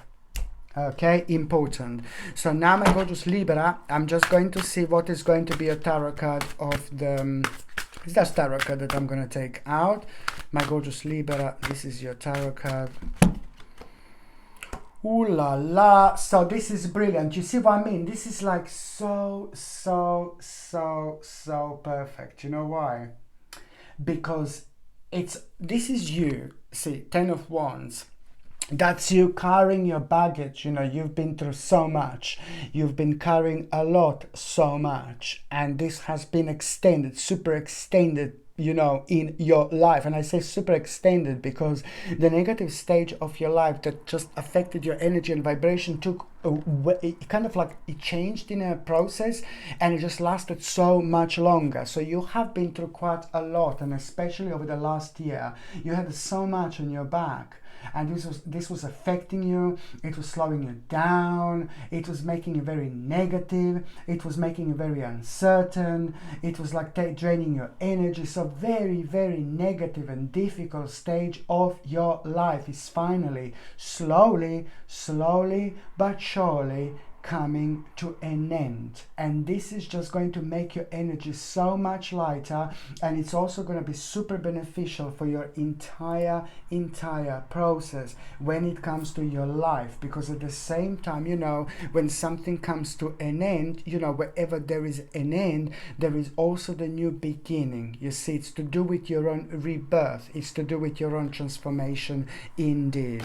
S1: Okay, important. So now my gorgeous Libra, I'm just going to see what is going to be a tarot card of the... It's that tarot card that I'm going to take out. My gorgeous Libra, this is your tarot card. Ooh la la. So this is brilliant. You see what I mean? This is like so perfect. You know why? Because this is you. See, 10 of Wands. That's you carrying your baggage. You know, you've been through so much. You've been carrying a lot, so much. And this has been extended, super extended, you know, in your life. And I say super extended because the negative stage of your life that just affected your energy and vibration took it kind of like it changed in a process, and it just lasted so much longer. So you have been through quite a lot, and especially over the last year you had so much on your back, and this was affecting you. It was slowing you down. It was making you very negative. It was making you very uncertain. It was like draining your energy. So very, very negative and difficult stage of your life is finally slowly but surely coming to an end. And this is just going to make your energy so much lighter, and it's also going to be super beneficial for your entire process when it comes to your life. Because at the same time, you know, when something comes to an end, you know, wherever there is an end, there is also the new beginning. You see, it's to do with your own rebirth. It's to do with your own transformation indeed.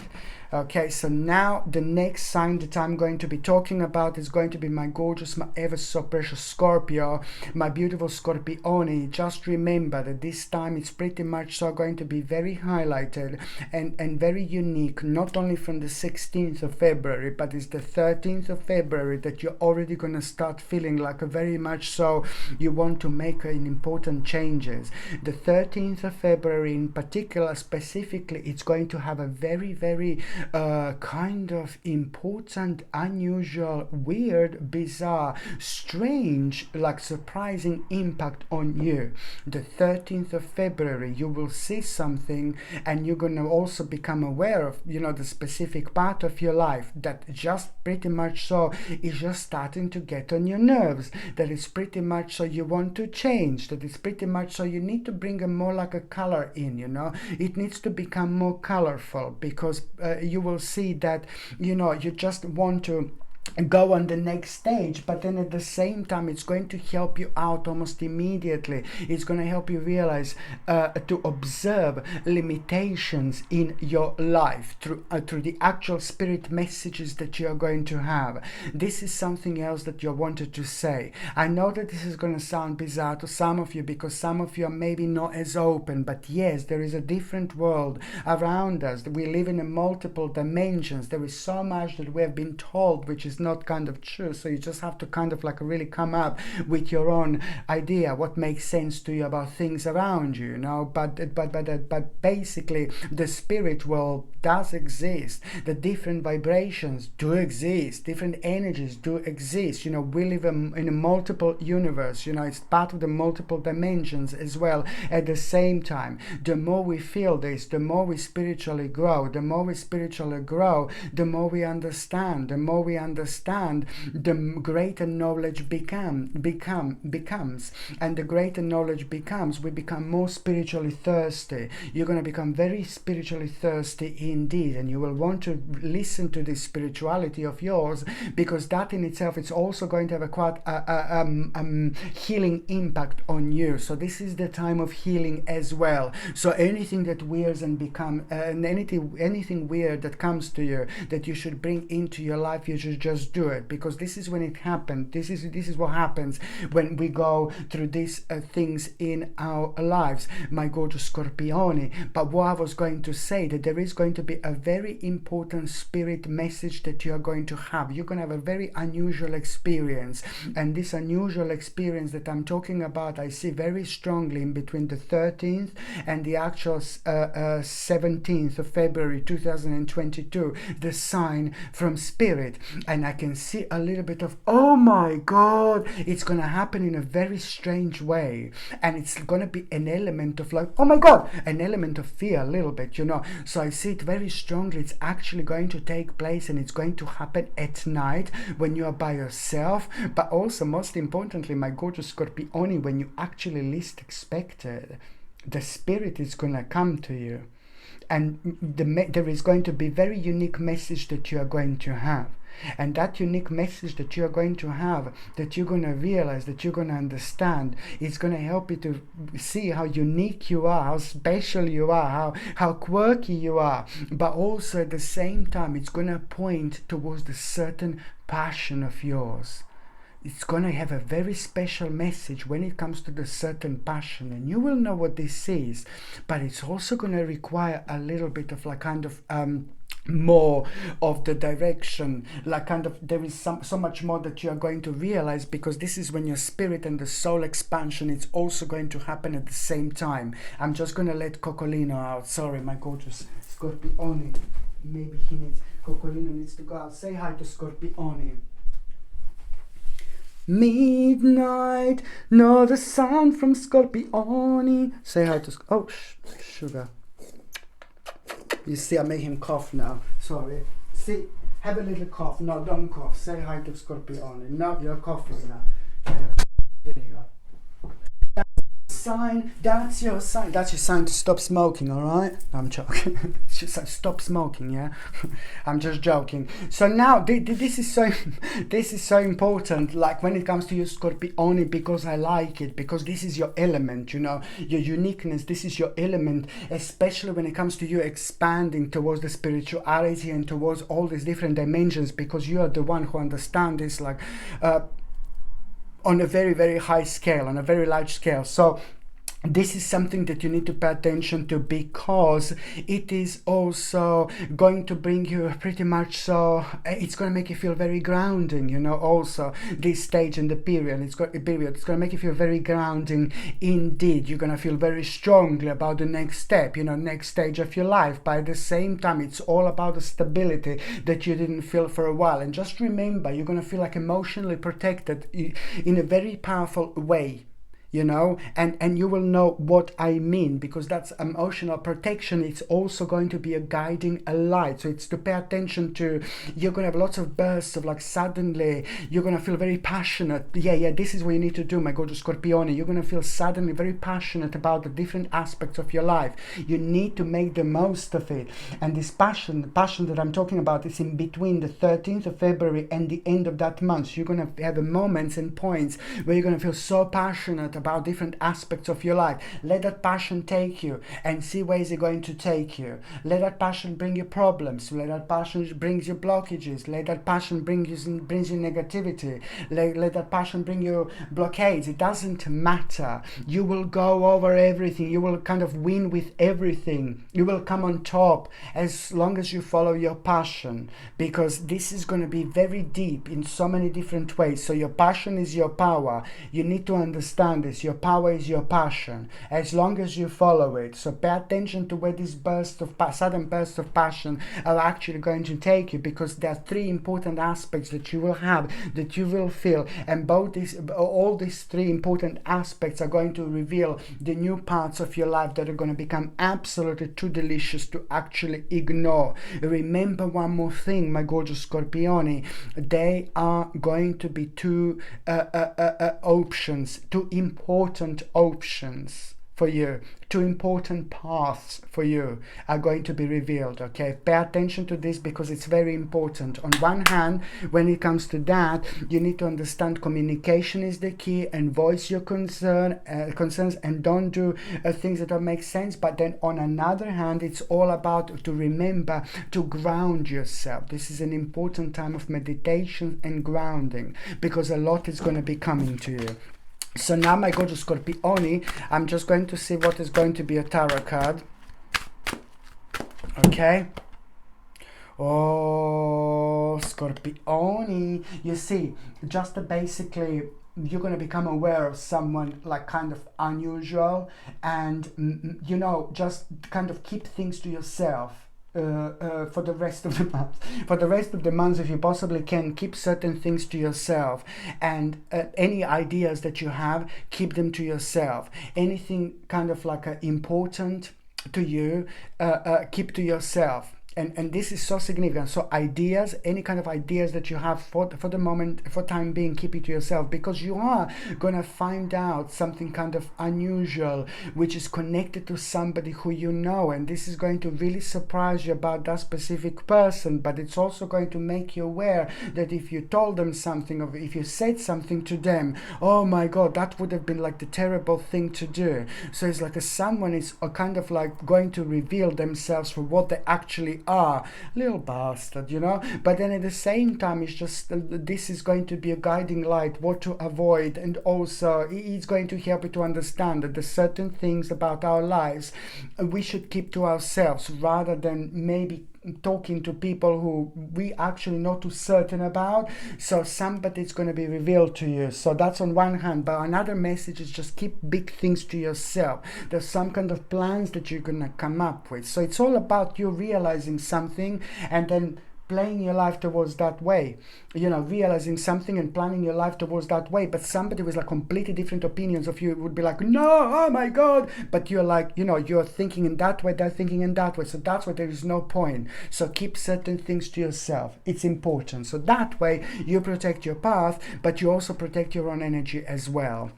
S1: Okay, so now the next sign that I'm going to be talking about is going to be my gorgeous, my ever so precious Scorpio, my beautiful Scorpione. Just remember that this time it's pretty much so going to be very highlighted and very unique, not only from the 16th of February, but it's the 13th of February that you're already going to start feeling like a very much so you want to make an important changes. The 13th of February in particular, specifically, it's going to have a very, very kind of important, unusual, weird, bizarre, strange, like surprising impact on you. The 13th of February, you will see something, and you're going to also become aware of, you know, the specific part of your life that just pretty much so is just starting to get on your nerves, that is pretty much so you want to change, that is pretty much so you need to bring a more like a color in, you know. It needs to become more colorful, because you will see that, you know, you just want to go on the next stage, but then at the same time it's going to help you out almost immediately. It's going to help you realize to observe limitations in your life through the actual spirit messages that you are going to have. This is something else that you wanted to say. I know that this is going to sound bizarre to some of you, because some of you are maybe not as open, but yes, there is a different world around us. We live in a multiple dimensions. There is so much that we have been told which is not kind of true, so you just have to kind of like really come up with your own idea what makes sense to you about things around you, you know. But basically the spirit world does exist. The different vibrations do exist, different energies do exist, you know. We live in a multiple universe, you know. It's part of the multiple dimensions as well. At the same time, the more we feel this, the more we spiritually grow. The more we spiritually grow, the more we understand. The more we understand, understand, the greater knowledge becomes. And the greater knowledge becomes, we become more spiritually thirsty. You're going to become very spiritually thirsty indeed, and you will want to listen to this spirituality of yours, because that in itself is also going to have a quite healing impact on you. So this is the time of healing as well. So anything that wears and become anything weird that comes to you that you should bring into your life, you should just do it, because this is when it happened. This is what happens when we go through these things in our lives, my gorgeous Scorpioni. But what I was going to say, that there is going to be a very important spirit message that you are going to have. You're going to have a very unusual experience, and this unusual experience that I'm talking about, I see very strongly in between the 13th and the actual 17th of February 2022, the sign from spirit. And I can see a little bit of, oh my God, it's going to happen in a very strange way, and it's going to be an element of like, oh my God, an element of fear a little bit, you know. So I see it very strongly. It's actually going to take place, and it's going to happen at night when you are by yourself, but also most importantly, my gorgeous Scorpioni, when you actually least expect it, the spirit is going to come to you, and there is going to be very unique message that you are going to have. And that unique message that you're going to have, that you're going to realize, that you're going to understand, it's going to help you to see how unique you are, how special you are, how quirky you are. But also at the same time, it's going to point towards the certain passion of yours. It's going to have a very special message when it comes to the certain passion, and you will know what this is. But it's also going to require a little bit of like kind of more of the direction, like kind of there is so much more that you are going to realize, because this is when your spirit and the soul expansion, it's also going to happen at the same time. I'm just going to let Cocolino out. Sorry, my gorgeous Scorpioni. Maybe Cocolino needs to go out. Say hi to Scorpioni. Midnight, know the sound from Scorpioni. Say hi to sugar. You see, I made him cough now. Sorry. See, have a little cough. No, don't cough. Say hi to Scorpioni. No, you're coughing now. There you go. That's your sign to stop smoking, all right? No, I'm joking. Just stop smoking, yeah. I'm just joking. So now this is so important, like when it comes to your Scorpioni, because I like it, because this is your element, you know, your uniqueness. This is your element, especially when it comes to you expanding towards the spirituality and towards all these different dimensions, because you are the one who understands this, like on a very, very high scale, on a very large scale. So this is something that you need to pay attention to, because it is also going to bring you pretty much, so it's going to make you feel very grounding, you know. Also this stage in the period, it's going to make you feel very grounding indeed. You're going to feel very strongly about the next step, you know, next stage of your life. But at the same time, it's all about the stability that you didn't feel for a while. And just remember, you're going to feel like emotionally protected in a very powerful way, you know, and you will know what I mean, because that's emotional protection. It's also going to be a guiding a light. So it's to pay attention to. You're going to have lots of bursts of like, suddenly you're going to feel very passionate. Yeah, this is what you need to do, my gorgeous Scorpioni. You're going to feel suddenly very passionate about the different aspects of your life. You need to make the most of it. And this passion that I'm talking about is in between the 13th of February and the end of that month. You're going to have moments and points where you're going to feel so passionate about different aspects of your life. Let that passion take you and see where is it going to take you. Let that passion bring you problems. Let that passion brings you blockages. Let that passion brings you negativity. Let that passion bring you blockades. It doesn't matter. You will go over everything. You will kind of win with everything. You will come on top as long as you follow your passion, because this is going to be very deep in so many different ways. So your passion is your power. You need to understand this, your power is your passion, as long as you follow it. So pay attention to where this sudden burst of passion are actually going to take you, because there are three important aspects that you will have, that you will feel, and all these three important aspects are going to reveal the new parts of your life that are going to become absolutely too delicious to actually ignore. Remember one more thing, my gorgeous Scorpioni, they are going to be two options, two important options for you, two important paths for you are going to be revealed. Okay, pay attention to this, because it's very important. On one hand, when it comes to that, you need to understand communication is the key, and voice your concerns, and don't do things that don't make sense. But then on another hand, it's all about to remember to ground yourself. This is an important time of meditation and grounding, because a lot is going to be coming to you. So now, my gorgeous Scorpioni, I'm just going to see what is going to be a tarot card. Okay. Oh, Scorpioni. You see, just basically, you're going to become aware of someone like kind of unusual, and, you know, just kind of keep things to yourself. For the rest of the month. For the rest of the month, if you possibly can, keep certain things to yourself, and any ideas that you have, keep them to yourself. Anything kind of like important to you, keep to yourself. And this is so significant. So ideas, any kind of ideas that you have for the moment, for time being, keep it to yourself, because you are going to find out something kind of unusual, which is connected to somebody who you know. And this is going to really surprise you about that specific person. But it's also going to make you aware that if you told them something, or if you said something to them, oh my God, that would have been like the terrible thing to do. So it's like someone is kind of like going to reveal themselves for what they actually are. Little bastard, you know. But then at the same time, it's just this is going to be a guiding light, what to avoid, and also it's going to help you to understand that there's certain things about our lives we should keep to ourselves, rather than maybe talking to people who we actually not too certain about. So somebody's going to be revealed to you. So that's on one hand. But another message is just keep big things to yourself. There's some kind of plans that you're going to come up with. So it's all about you realizing something and then playing your life towards that way, you know, realizing something and planning your life towards that way. But somebody with like completely different opinions of you would be like, no, oh my God, but you're like, you know, you're thinking in that way, they're thinking in that way, so that's why there is no point. So keep certain things to yourself. It's important. So that way you protect your path, but you also protect your own energy as well.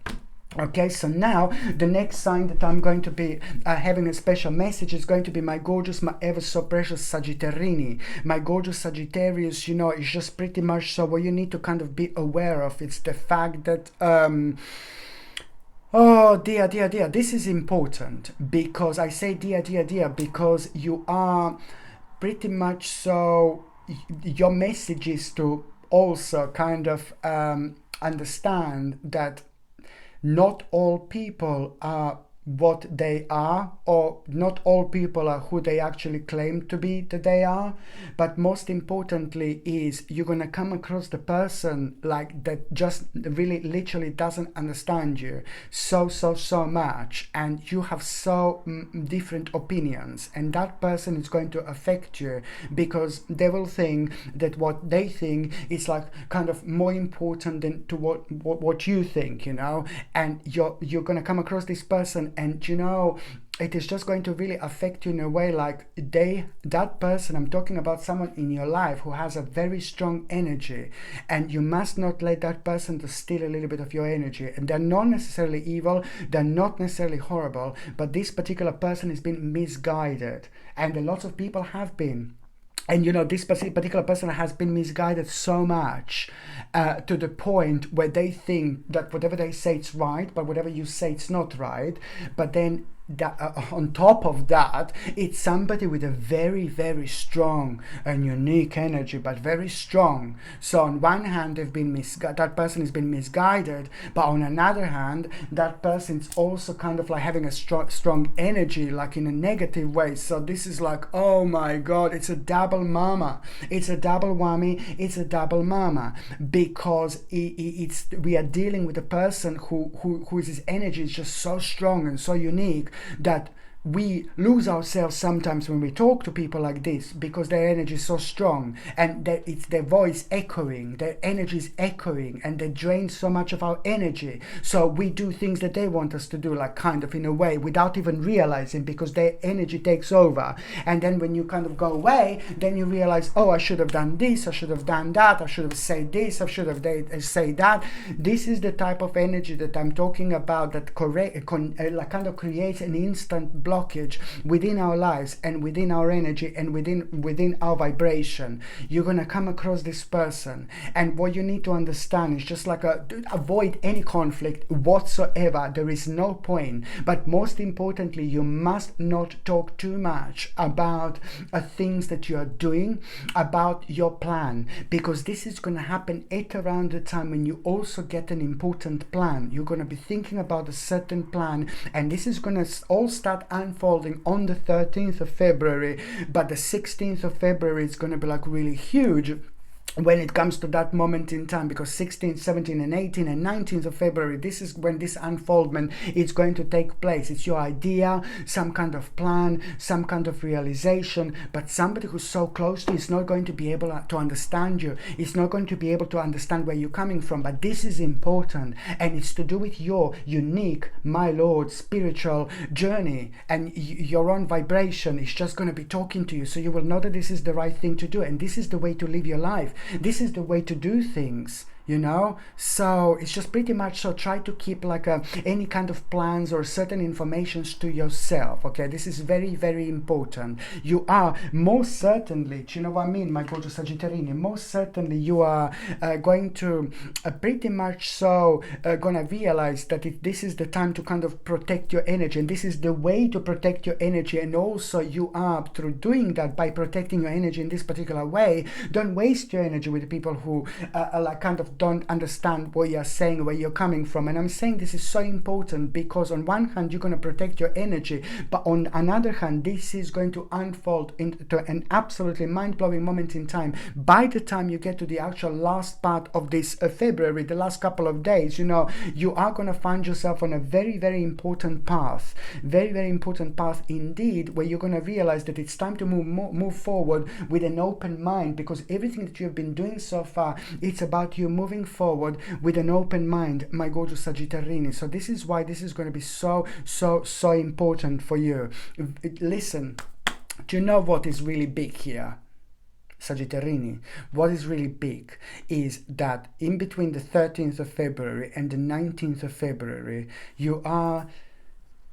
S1: Okay, so now the next sign that I'm going to be having a special message is going to be my gorgeous, my ever so precious Sagittarini. My gorgeous Sagittarius, you know, is just pretty much so what you need to kind of be aware of. It's the fact that oh dear, this is important, because I say dear, because you are pretty much so, your message is to also kind of understand that not all people are what they are, or not all people are who they actually claim to be that they are. But most importantly is you're gonna come across the person like that just really literally doesn't understand you so much, and you have so different opinions, and that person is going to affect you, because they will think that what they think is like kind of more important than to what you think, you know. And you're gonna come across this person, and you know, it is just going to really affect you in a way like that person, I'm talking about someone in your life who has a very strong energy, and you must not let that person to steal a little bit of your energy. And they're not necessarily evil, they're not necessarily horrible, but this particular person has been misguided, and a lot of people have been. And you know, this particular person has been misguided so much to the point where they think that whatever they say it's right, but whatever you say it's not right. But then that on top of that, it's somebody with a very, very strong and unique energy, but very strong. So on one hand, that person has been misguided, but on another hand, that person's also kind of like having a strong energy, like in a negative way. So this is like, oh my God, it's a double mama. It's a double whammy. It's a double mama, because we are dealing with a person whose energy is just so strong and so unique that we lose ourselves sometimes when we talk to people like this, because their energy is so strong, and it's their voice echoing, their energy is echoing, and they drain so much of our energy. So we do things that they want us to do, like kind of in a way, without even realizing, because their energy takes over. And then when you kind of go away, then you realize, oh, I should have done this, I should have done that, I should have said this, I should have said that. This is the type of energy that I'm talking about, that kind of creates an instant blockage within our lives and within our energy and within our vibration. You're gonna come across this person, and what you need to understand is just like avoid any conflict whatsoever. There is no point. But most importantly, you must not talk too much about things that you are doing, about your plan, because this is going to happen at around the time when you also get an important plan. You're going to be thinking about a certain plan, and this is going to all start unfolding on the 13th of February, but the 16th of February is going to be like really huge when it comes to that moment in time, because 16th, 17th and 18th and 19th of February, this is when this unfoldment is going to take place. It's your idea, some kind of plan, some kind of realization, but somebody who's so close to you is not going to be able to understand you. It's not going to be able to understand where you're coming from, but this is important, and it's to do with your unique, my Lord, spiritual journey, and your own vibration is just going to be talking to you, so you will know that this is the right thing to do, and this is the way to live your life. This is the way to do things, you know. So it's just pretty much, so try to keep like any kind of plans or certain informations to yourself. Okay, this is very, very important. You are most certainly, do you know what I mean, my gorgeous Sagittarini, most certainly you are going to pretty much so gonna realize that this is the time to kind of protect your energy, and this is the way to protect your energy. And also you are, through doing that, by protecting your energy in this particular way, don't waste your energy with people who are like kind of don't understand what you're saying, where you're coming from. And I'm saying this is so important, because on one hand you're going to protect your energy, but on another hand this is going to unfold into an absolutely mind-blowing moment in time. By the time you get to the actual last part of this February, the last couple of days, you know, you are going to find yourself on a very, very important path, very, very important path indeed, where you're going to realize that it's time to move forward with an open mind, because everything that you've been doing so far, it's about you moving forward with an open mind, my gorgeous Sagittarini. So this is why this is going to be so important for you. Listen, do you know what is really big here, Sagittarini? What is really big is that in between the 13th of February and the 19th of February, you are,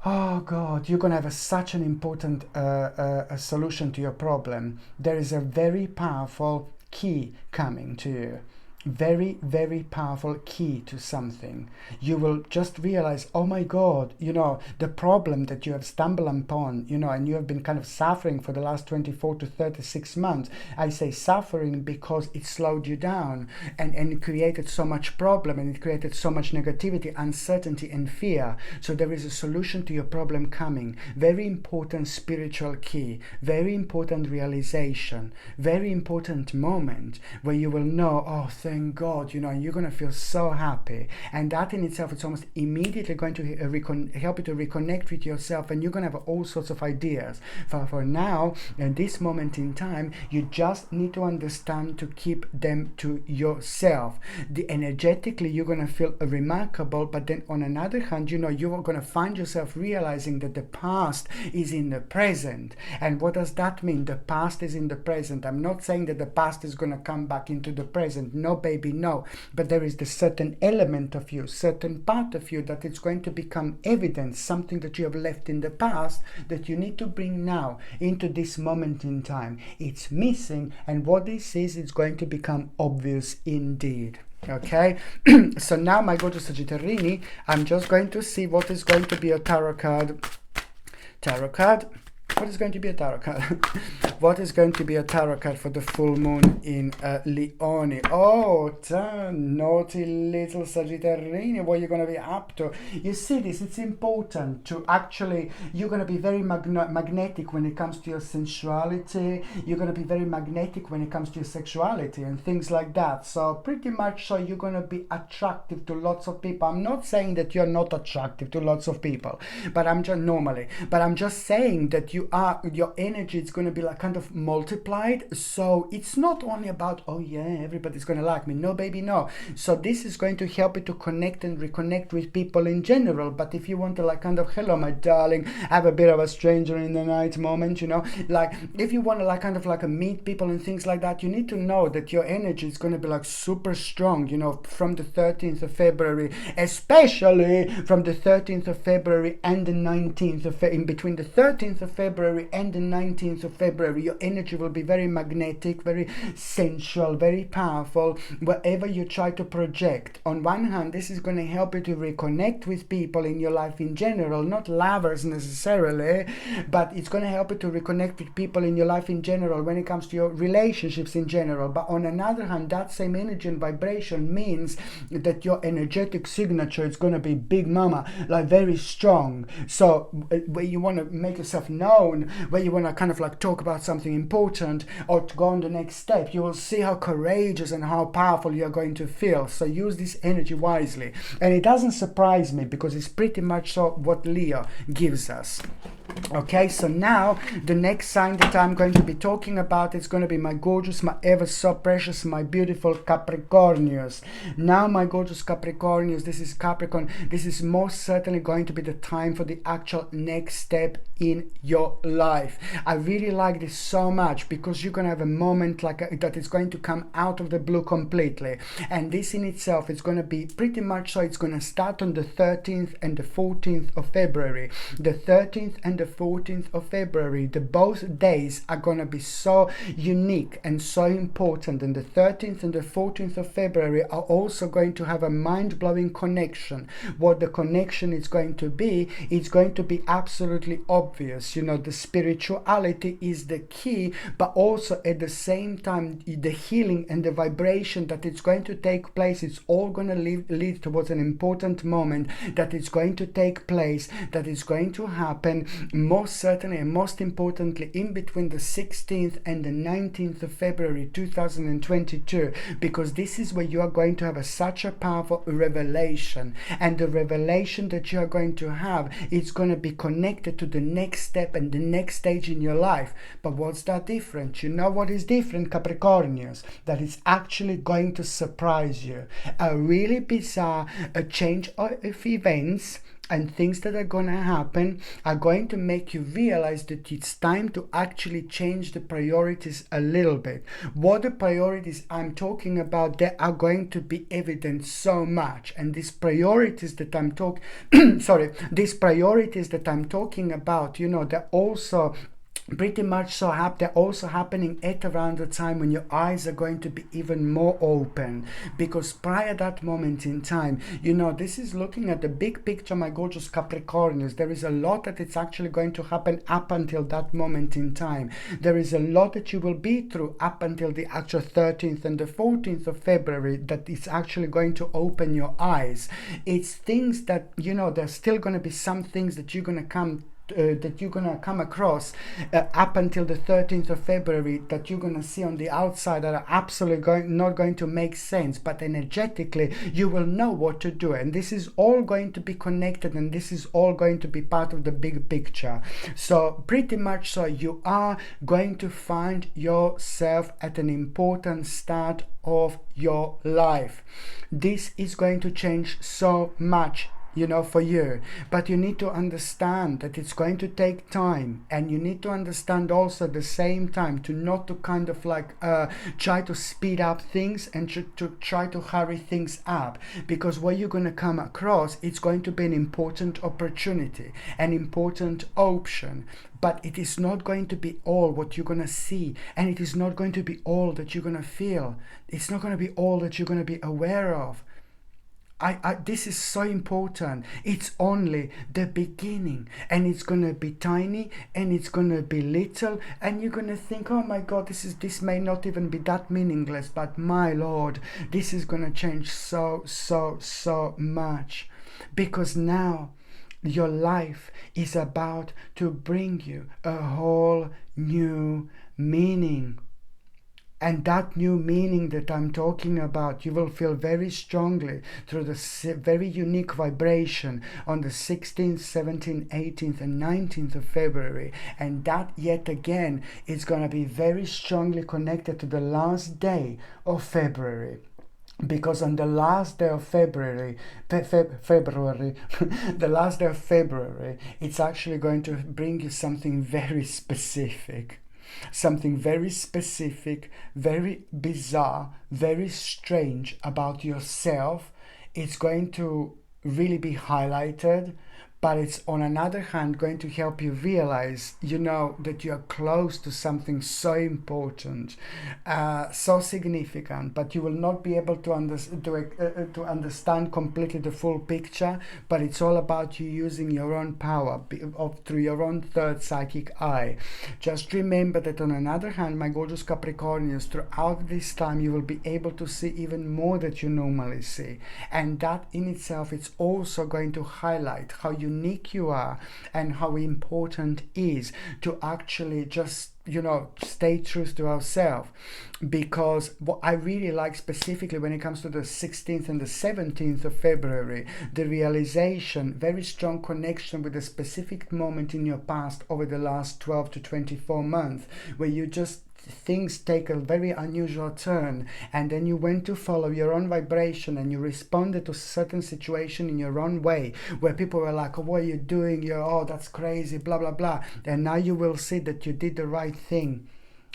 S1: oh God, you're going to have such an important a solution to your problem. There is a very powerful key coming to you. Very, very powerful key to something. You will just realize, oh my God, you know, the problem that you have stumbled upon, you know, and you have been kind of suffering for the last 24 to 36 months. I say suffering because it slowed you down, and it created so much problem, and it created so much negativity, uncertainty and fear. So there is a solution to your problem coming. Very important spiritual key, very important realization, very important moment where you will know, oh, thank God, you know, and you're going to feel so happy. And that in itself, it's almost immediately going to help you to reconnect with yourself, and you're going to have all sorts of ideas. For now, in this moment in time, you just need to understand to keep them to yourself. Energetically, you're going to feel remarkable, but then on another hand, you know, you're going to find yourself realizing that the past is in the present. And what does that mean? The past is in the present. I'm not saying that the past is going to come back into the present. No, baby, no. But there is the certain element of you, certain part of you, that it's going to become evidence, something that you have left in the past that you need to bring now into this moment in time. It's missing, and what this is, it's going to become obvious indeed. Okay, so now, my gorgeous Sagittarini, I'm just going to see what is going to be a tarot card tarot card. What is going to be a tarot card? What is going to be a tarot card for the full moon in Leone? Oh, naughty little Sagittarius, what are you going to be up to? You see this, it's important to actually, you're going to be very magnetic when it comes to your sensuality. You're going to be very magnetic when it comes to your sexuality and things like that. So pretty much so you're going to be attractive to lots of people. I'm not saying that you're not attractive to lots of people, but I'm just saying that your energy is going to be like kind of multiplied. So it's not only about, oh yeah, everybody's going to like me. No, baby, no. So this is going to help you to connect and reconnect with people in general. But if you want to like kind of, hello my darling, have a bit of a stranger in the night moment, you know, like if you want to like kind of like meet people and things like that, you need to know that your energy is going to be like super strong, you know, from the 13th of February, especially from the 13th of February and the 19th of in between the 13th of February and the 19th of February, your energy will be very magnetic, very sensual, very powerful, wherever you try to project. On one hand, this is going to help you to reconnect with people in your life in general, not lovers necessarily, but it's going to help you to reconnect with people in your life in general when it comes to your relationships in general. But on another hand, that same energy and vibration means that your energetic signature is going to be big mama, like very strong. So where you want to make yourself known, where you want to kind of like talk about something important or to go on the next step, you will see how courageous and how powerful you're going to feel. So use this energy wisely. And it doesn't surprise me because it's pretty much so what Leo gives us. Okay, so now the next sign that I'm going to be talking about is going to be my gorgeous, my ever so precious, my beautiful Capricornius. Now, my gorgeous Capricornius, this is Capricorn. This is most certainly going to be the time for the actual next step in your life. I really like this so much because you're going to have a moment like that is going to come out of the blue completely. And this in itself is going to be pretty much so. It's going to start on the 13th and the 14th of February. The 13th and the 14th of February, the both days are going to be so unique and so important. And the 13th and the 14th of February are also going to have a mind-blowing connection. What the connection is going to be, it's going to be absolutely obvious. You know, the spirituality is the key, but also at the same time, the healing and the vibration that it's going to take place, it's all going to lead towards an important moment that is going to take place, that is going to happen most certainly and most importantly in between the 16th and the 19th of February 2022, because this is where you are going to have such a powerful revelation. And the revelation that you are going to have, it's going to be connected to the next step and the next stage in your life. But what's that different? You know what is different, Capricornius? That is actually going to surprise you. A really bizarre change of events and things that are going to happen are going to make you realize that it's time to actually change the priorities a little bit. What the priorities I'm talking about, they are going to be evident so much. And these priorities that I'm these priorities that I'm talking about, you know, they're also pretty much so they're also happening at around the time when your eyes are going to be even more open, because prior that moment in time, you know, this is looking at the big picture, my gorgeous Capricornians. There is a lot that it's actually going to happen up until that moment in time. There is a lot that you will be through up until the actual 13th and the 14th of February that is actually going to open your eyes. It's things that, you know, there's still going to be some things that you're going to come across up until the 13th of February that you're going to see on the outside that are absolutely not going to make sense, but energetically you will know what to do. And this is all going to be connected, and this is all going to be part of the big picture. So pretty much so you are going to find yourself at an important start of your life. This is going to change so much, you know, for you, but you need to understand that it's going to take time, and you need to understand also at the same time to not to kind of like try to speed up things and to try to hurry things up, because what you're going to come across, it's going to be an important opportunity, an important option, but it is not going to be all what you're going to see, and it is not going to be all that you're going to feel. It's not going to be all that you're going to be aware of. This is so important. It's only the beginning, and it's gonna be tiny, and it's gonna be little, and you're gonna think, oh my God, this may not even be that meaningless, but my Lord, this is gonna change so much, because now your life is about to bring you a whole new meaning. And that new meaning that I'm talking about, you will feel very strongly through the very unique vibration on the 16th, 17th, 18th, and 19th of February. And that, yet again, is going to be very strongly connected to the last day of February. Because on the last day of February, the last day of February, it's actually going to bring you something very specific. Something very specific, very bizarre, very strange about yourself. It's going to really be highlighted, but it's on another hand going to help you realize, that you're close to something so important, so significant, but you will not be able to understand completely the full picture. But it's all about you using your own power through your own third psychic eye. Just remember that on another hand, my gorgeous Capricornians, throughout this time you will be able to see even more that you normally see, and that in itself, it's also going to highlight how unique you are and how important it is to actually just stay true to ourselves. Because what I really like specifically when it comes to the 16th and the 17th of February, the realization, very strong connection with a specific moment in your past over the last 12 to 24 months, where things take a very unusual turn, and then you went to follow your own vibration and you responded to a certain situation in your own way, where people were like, oh, what are you doing? Oh, that's crazy, blah blah blah. And now you will see that you did the right thing.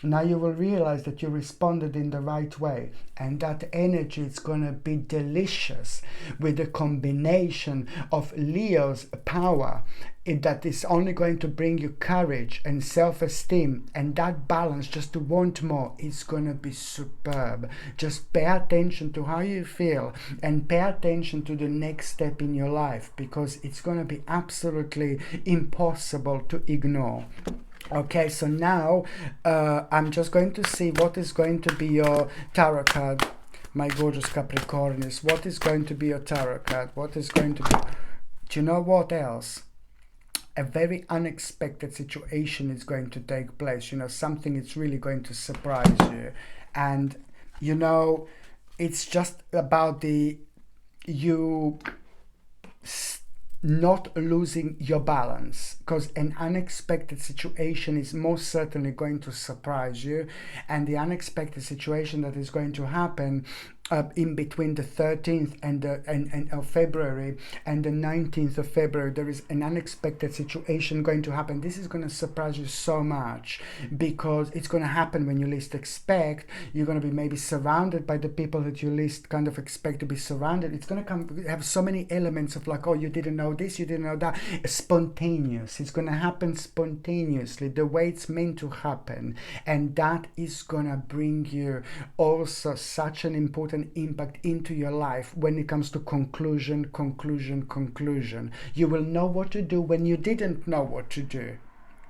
S1: Now you will realize that you responded in the right way, and that energy is going to be delicious with the combination of Leo's power that is only going to bring you courage and self-esteem, and that balance just to want more is going to be superb. Just pay attention to how you feel and pay attention to the next step in your life, because it's going to be absolutely impossible to ignore. Okay, so now I'm just going to see what is going to be your tarot card, my gorgeous Capricornians. What is going to be your tarot card? What is going to be... Do you know what else? A very unexpected situation is going to take place. Something is really going to surprise you. And, it's just about you not losing your balance, because an unexpected situation is most certainly going to surprise you. And the unexpected situation that is going to happen in between the 13th and of February and the 19th of February, there is an unexpected situation going to happen. This is going to surprise you so much, because it's going to happen when you least expect. You're going to be maybe surrounded by the people that you least kind of expect to be surrounded. It's going to have so many elements of like, oh, you didn't know this, you didn't know that. Spontaneous. It's going to happen spontaneously, the way it's meant to happen. And that is going to bring you also such an important impact into your life when it comes to conclusion. You will know what to do when you didn't know what to do.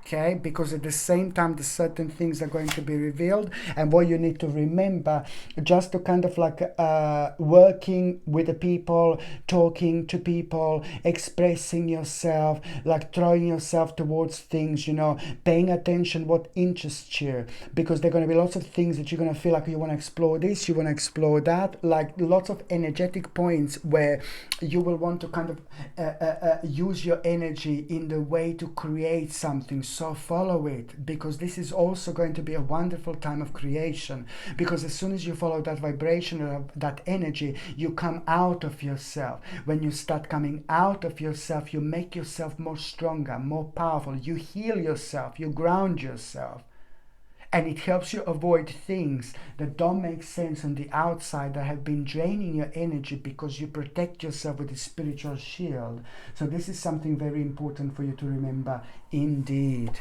S1: Okay, because at the same time, the certain things are going to be revealed, and what you need to remember, just to kind of like working with the people, talking to people, expressing yourself, like throwing yourself towards things, paying attention what interests you, because there are going to be lots of things that you're going to feel like you want to explore this, you want to explore that, like lots of energetic points where you will want to kind of use your energy in the way to create something. So follow it, because this is also going to be a wonderful time of creation, because as soon as you follow that vibration of that energy, you come out of yourself. When you start coming out of yourself, you make yourself more stronger, more powerful, you heal yourself, you ground yourself. And it helps you avoid things that don't make sense on the outside that have been draining your energy, because you protect yourself with a spiritual shield. So this is something very important for you to remember indeed.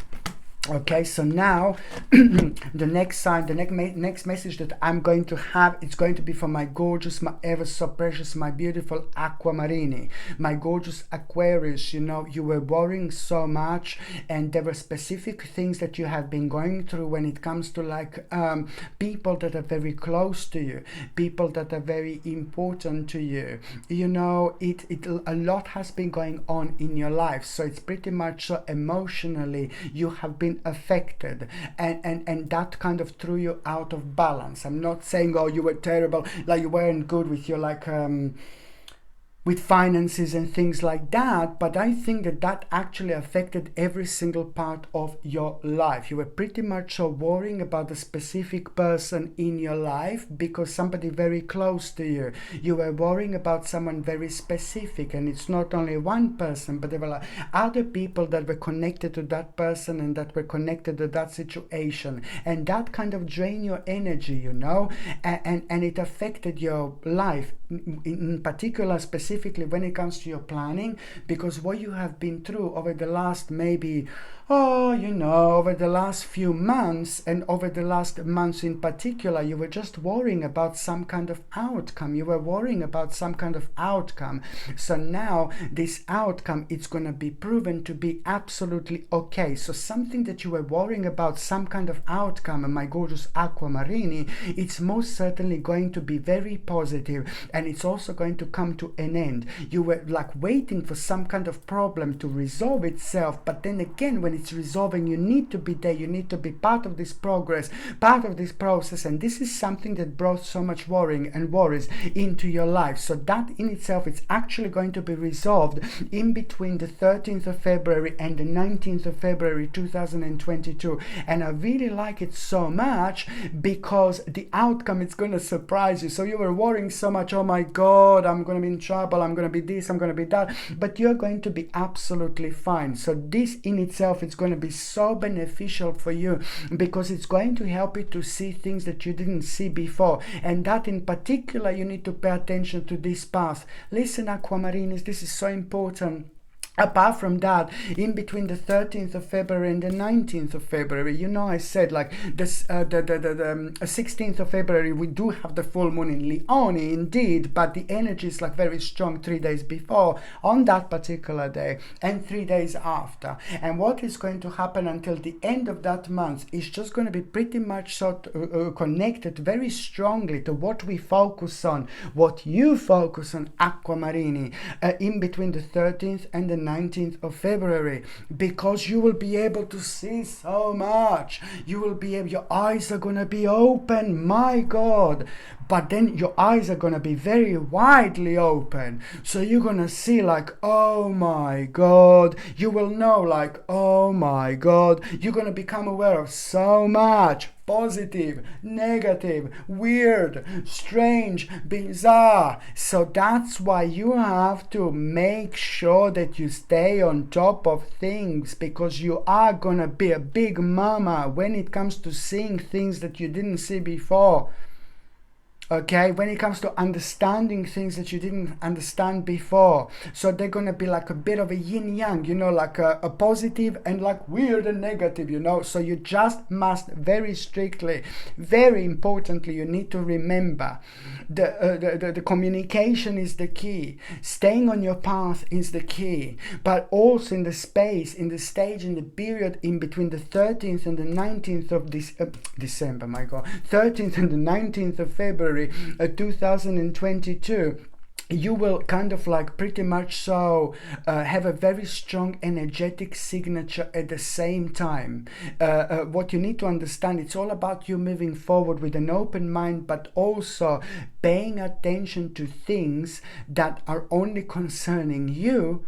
S1: Okay, so now the next sign, the next message that I'm going to have, it's going to be for my gorgeous, my ever so precious, my beautiful Aquamarini, my gorgeous Aquarius. You know, you were worrying so much, and there were specific things that you have been going through when it comes to like people that are very close to you, people that are very important to you. You know, a lot has been going on in your life, so it's pretty much so emotionally you have been affected, and that kind of threw you out of balance. I'm not saying, oh, you were terrible, like you weren't good with your like with finances and things like that, but I think that that actually affected every single part of your life. You were pretty much so worrying about a specific person in your life because somebody very close to you. You were worrying about someone very specific, and it's not only one person, but there were like other people that were connected to that person and that were connected to that situation, and that kind of drained your energy, you know, and it affected your life in particular, specifically when it comes to your planning, because what you have been through over the last maybe over the last few months, and over the last months in particular, you were just worrying about some kind of outcome. You were worrying about some kind of outcome. So now this outcome, it's going to be proven to be absolutely okay. So something that you were worrying about, some kind of outcome, my gorgeous Aquamarini, it's most certainly going to be very positive, and it's also going to come to an end. You were like waiting for some kind of problem to resolve itself, but then again, when it's resolving, you need to be there, you need to be part of this progress, part of this process, and this is something that brought so much worrying and worries into your life. So that in itself, it's actually going to be resolved in between the 13th of February and the 19th of February 2022, and I really like it so much because the outcome is going to surprise you. So you were worrying so much, oh my god, I'm going to be in trouble, I'm going to be this, I'm going to be that, but you're going to be absolutely fine. So this in itself, it's going to be so beneficial for you because it's going to help you to see things that you didn't see before, and that in particular, you need to pay attention to this path. Listen, Aquamarinis, this is so important. Apart from that, in between the 13th of February and the 19th of February, you know, I said like this, the 16th of February, we do have the full moon in Leone, indeed, but the energy is like very strong 3 days before on that particular day and 3 days after. And what is going to happen until the end of that month is just going to be pretty much connected very strongly to what we focus on, what you focus on, Aquamarini, in between the 13th and the 19th of February, because you will be able to see so much. You will be able, your eyes are going to be open, my god, but then your eyes are going to be very widely open, so you're going to see like, oh my god, you will know like, oh my god, you're going to become aware of so much positive, negative, weird, strange, bizarre. So that's why you have to make sure that you stay on top of things, because you are gonna be a big mama when it comes to seeing things that you didn't see before. Okay, when it comes to understanding things that you didn't understand before. So they're going to be like a bit of a yin yang, you know, like a positive and like weird and negative, you know. So you just must very strictly, very importantly, you need to remember the communication is the key. Staying on your path is the key, but also in the space, in the stage, in the period in between the 13th and the 19th of December, my god, 13th and the 19th of February 2022, you will kind of like pretty much so have a very strong energetic signature at the same time. What you need to understand, it's all about you moving forward with an open mind, but also paying attention to things that are only concerning you,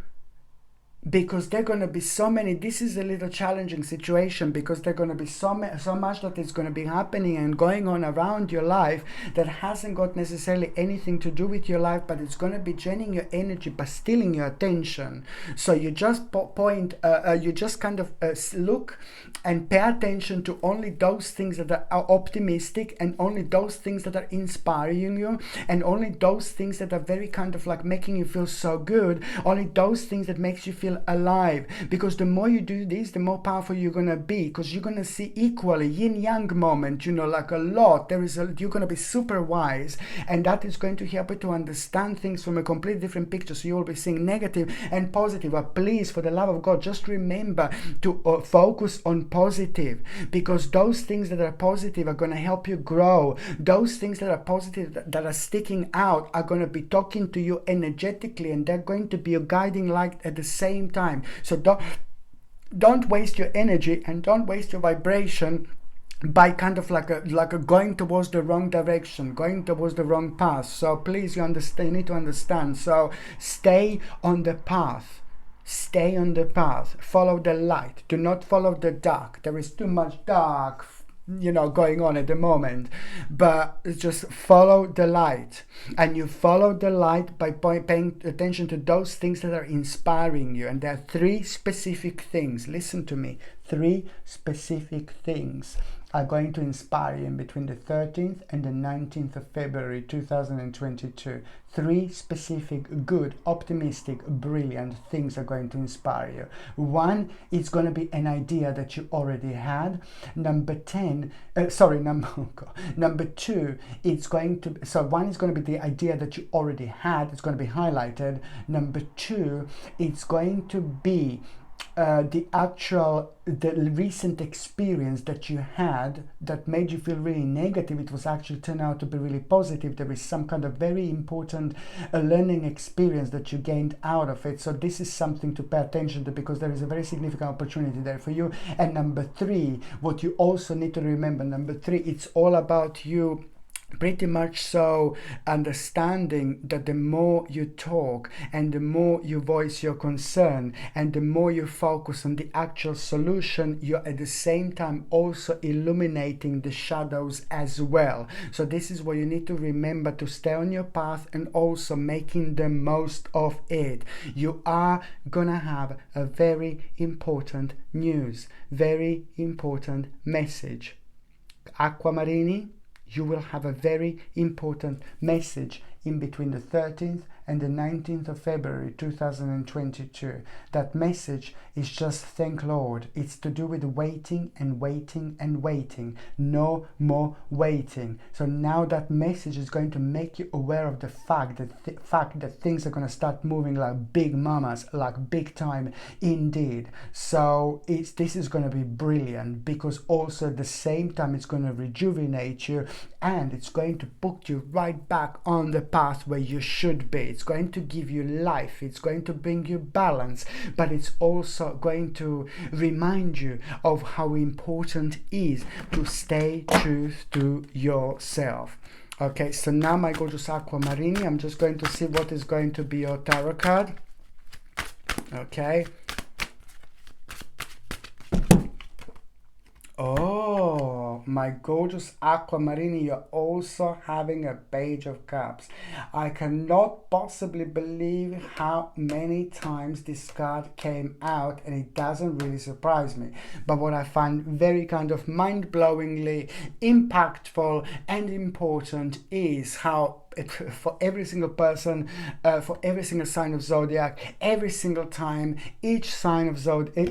S1: because they're going to be so many. This is a little challenging situation, because they're going to be so much that is going to be happening and going on around your life that hasn't got necessarily anything to do with your life, but it's going to be draining your energy but stealing your attention. So you just you just kind of look and pay attention to only those things that are optimistic, and only those things that are inspiring you, and only those things that are very kind of like making you feel so good, only those things that makes you feel feel alive, because the more you do this, the more powerful you're gonna be, because you're gonna see equally yin-yang moment, you know, like a lot. You're gonna be super wise, and that is going to help you to understand things from a completely different picture. So you will be seeing negative and positive. But please, for the love of God, just remember to focus on positive, because those things that are positive are going to help you grow. Those things that are positive, that are sticking out, are going to be talking to you energetically, and they're going to be your guiding light at the same time. So don't waste your energy and don't waste your vibration by kind of like a going towards the wrong direction, going towards the wrong path. So please, you need to understand. So stay on the path. Stay on the path. Follow the light. Do not follow the dark. There is too much dark, you know, going on at the moment, but just follow the light. And you follow the light by paying attention to those things that are inspiring you. And there are 3 specific things. Listen to me. 3 specific things are going to inspire you in between the 13th and the 19th of February 2022. 3 specific, good, optimistic, brilliant things are going to inspire you. 1, it's going to be an idea that you already had. Number 2, it's going to, so 1 is going to be the idea that you already had, it's going to be highlighted. Number 2, it's going to be the recent experience that you had that made you feel really negative. It was actually turned out to be really positive. There is some kind of very important learning experience that you gained out of it. So this is something to pay attention to, because there is a very significant opportunity there for you. And number 3, what you also need to remember, it's all about you pretty much so understanding that the more you talk and the more you voice your concern and the more you focus on the actual solution, you're at the same time also illuminating the shadows as well. So this is what you need to remember, to stay on your path and also making the most of it. You are gonna have a very important news, very important message. Aquamarini, you will have a very important message in between the 13th and the 19th of February 2022. That message is just thank Lord. It's to do with waiting and waiting and waiting. No more waiting. So now that message is going to make you aware of the fact that things are going to start moving like big mamas, like big time indeed. So this is going to be brilliant, because also at the same time it's going to rejuvenate you, and it's going to put you right back on the path where you should be. It's going to give you life, it's going to bring you balance, but it's also going to remind you of how important it is to stay true to yourself. Okay, so now my gorgeous Aquamarini, I'm just going to see what is going to be your tarot card. Okay. Oh, my gorgeous Aquamarini, you're also having a Page of Cups. I cannot possibly believe how many times this card came out, and it doesn't really surprise me. But what I find very kind of mind-blowingly impactful and important is how for every single person, for every single sign of zodiac, every single time, each sign of zodiac,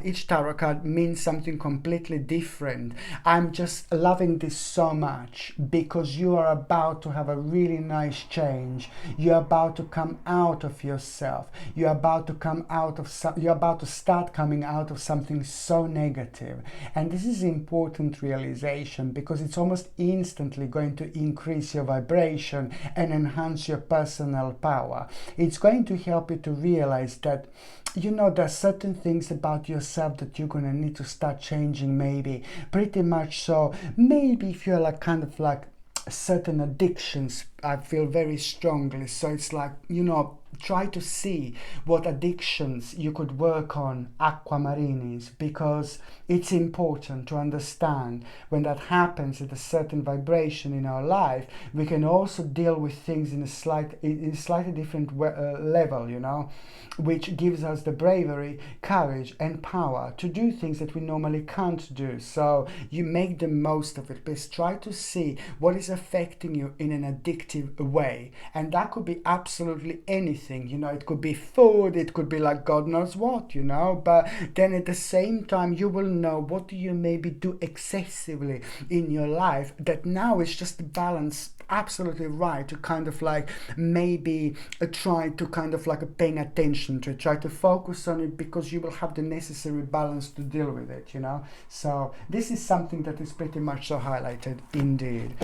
S1: each tarot card means something completely different. I'm just loving this so much, because you are about to have a really nice change. You're about to come out of yourself. You're about to start coming out of something so negative. And this is important realization, because it's almost instantly going to increase your vibration and enhance your personal power. It's going to help you to realize that, you know, there's certain things about yourself that you're going to need to start changing, maybe. Pretty much so. Maybe if you're like kind of like certain addictions, I feel very strongly. So it's like, you know, try to see what addictions you could work on, Aquamarinis, because it's important to understand when that happens at a certain vibration in our life, we can also deal with things in a slightly different level, you know, which gives us the bravery, courage and power to do things that we normally can't do. So you make the most of it. Please try to see what is affecting you in an addictive way, and that could be absolutely anything. anything, you know. It could be food, it could be like God knows what, you know. But then at the same time, you will know what do you maybe do excessively in your life, that now it's just the balance absolutely right to kind of like maybe try to kind of like paying attention to it, try to focus on it, because you will have the necessary balance to deal with it, you know. So this is something that is pretty much so highlighted indeed.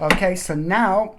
S1: Okay, so now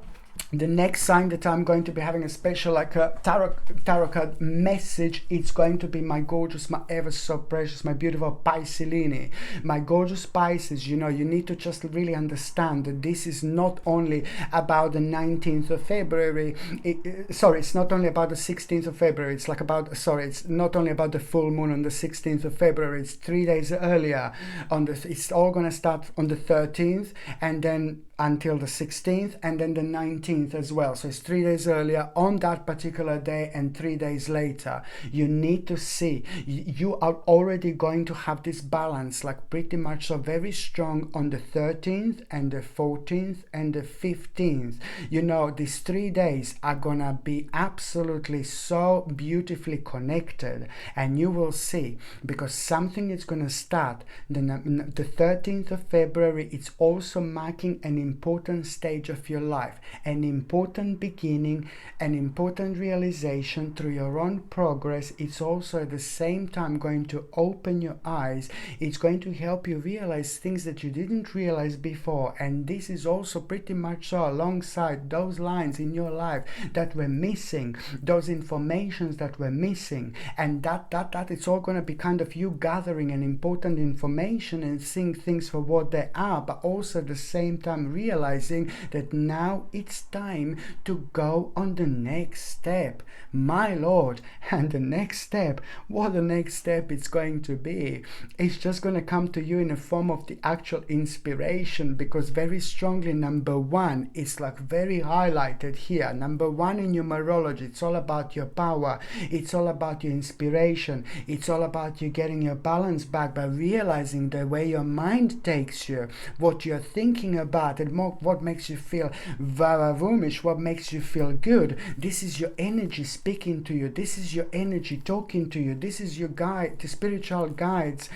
S1: the next sign that I'm going to be having a special like a tarot card message, it's going to be my gorgeous, my ever so precious, my beautiful Pisces. My gorgeous Pisces, you know, you need to just really understand that this is not only about the 19th of February, it's not only about the 16th of February, it's like about, it's not only about the full moon on the 16th of February, it's 3 days earlier it's all going to start on the 13th and then until the 16th and then the 19th as well. So it's 3 days earlier on that particular day and 3 days later. You need to see, you are already going to have this balance like pretty much so very strong on the 13th and the 14th and the 15th. You know, these 3 days are gonna be absolutely so beautifully connected, and you will see, because something is gonna start the 13th of February. It's also marking an important stage of your life, an important beginning, an important realization through your own progress. It's also at the same time going to open your eyes. It's going to help you realize things that you didn't realize before, and this is also pretty much so alongside those lines in your life that were missing, those informations that were missing, and that it's all going to be kind of you gathering an important information and seeing things for what they are, but also at the same time realizing that now it's time to go on the next step, my lord. And the next step, what the next step is going to be, it's just going to come to you in the form of the actual inspiration, because very strongly number one is like very highlighted here. Number one in numerology, it's all about your power, it's all about your inspiration, it's all about you getting your balance back by realizing the way your mind takes you, what you're thinking about, and what makes you feel varavomish, what makes you feel good. This is your energy speaking to you, this is your energy talking to you, this is your guide, the spiritual guides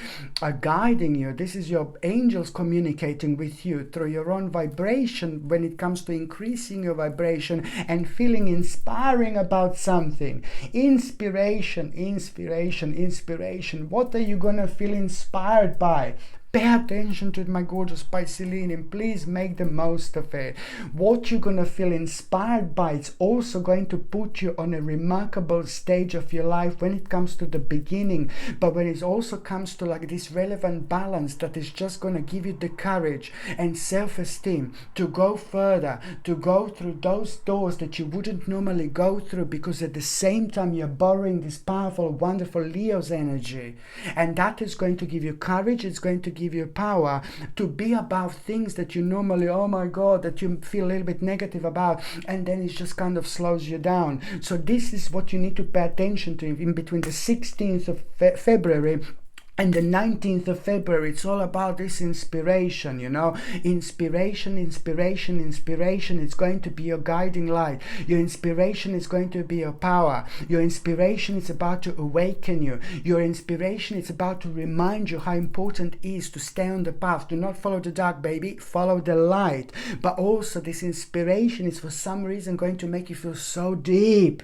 S1: are guiding you, this is your angels communicating with you through your own vibration when it comes to increasing your vibration and feeling inspiring about something. Inspiration. What are you gonna feel inspired by? Pay attention to it, my gorgeous Pisces, please make the most of it. What you're going to feel inspired by, it's also going to put you on a remarkable stage of your life when it comes to the beginning, but when it also comes to like this relevant balance that is just going to give you the courage and self-esteem to go further, to go through those doors that you wouldn't normally go through, because at the same time you're borrowing this powerful, wonderful Leo's energy, and that is going to give you courage. It's going to give you power to be about things that you normally, oh my god, that you feel a little bit negative about, and then it just kind of slows you down. So this is what you need to pay attention to in between the 16th of February and the 19th of February. It's all about this inspiration, you know. Inspiration. It's going to be your guiding light. Your inspiration is going to be your power. Your inspiration is about to awaken you. Your inspiration is about to remind you how important it is to stay on the path. Do not follow the dark, baby. Follow the light. But also this inspiration is for some reason going to make you feel so deep.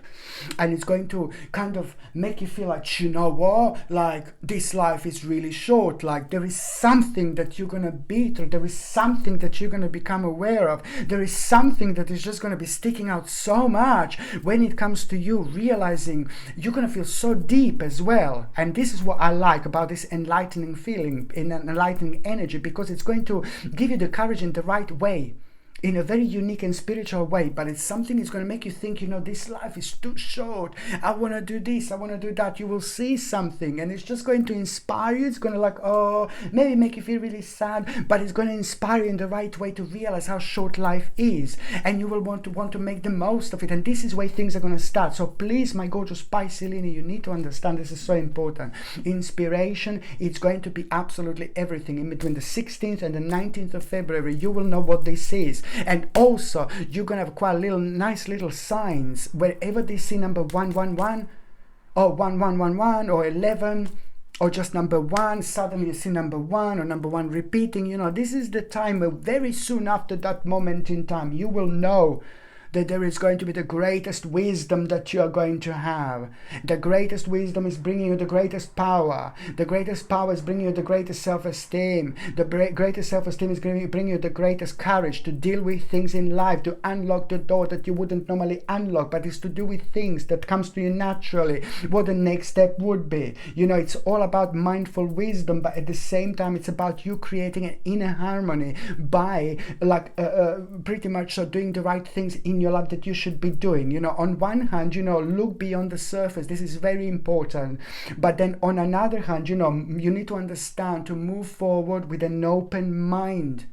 S1: And it's going to kind of make you feel like, you know what? Like, this life is really short. Like, there is something that you're going to be through, there is something that you're going to become aware of, there is something that is just going to be sticking out so much when it comes to you realizing you're going to feel so deep as well. And this is what I like about this enlightening feeling, in an enlightening energy, because it's going to give you the courage in the right way, in a very unique and spiritual way, but it's something that's going to make you think, you know, this life is too short, I want to do this, I want to do that. You will see something and it's just going to inspire you. It's going to like, oh, maybe make you feel really sad, but it's going to inspire you in the right way to realize how short life is, and you will want to make the most of it. And this is where things are going to start. So please, my gorgeous Pisces, you need to understand this is so important. Inspiration, it's going to be absolutely everything in between the 16th and the 19th of February. You will know what this is. And also, you're going to have quite nice little signs wherever they see number 111 or 1111 or 11 or just number 1, suddenly you see number 1 or number 1 repeating. You know, this is the time where very soon after that moment in time, you will know that there is going to be the greatest wisdom that you are going to have. The greatest wisdom is bringing you the greatest power. The greatest power is bringing you the greatest self-esteem. The greatest self-esteem is going to bring you the greatest courage to deal with things in life, to unlock the door that you wouldn't normally unlock, but it's to do with things that comes to you naturally, what the next step would be. You know, it's all about mindful wisdom, but at the same time, it's about you creating an inner harmony by pretty much doing the right things in your life that you should be doing. You know, on one hand, you know, look beyond the surface. This is very important. But then on another hand, you know, you need to understand to move forward with an open mind.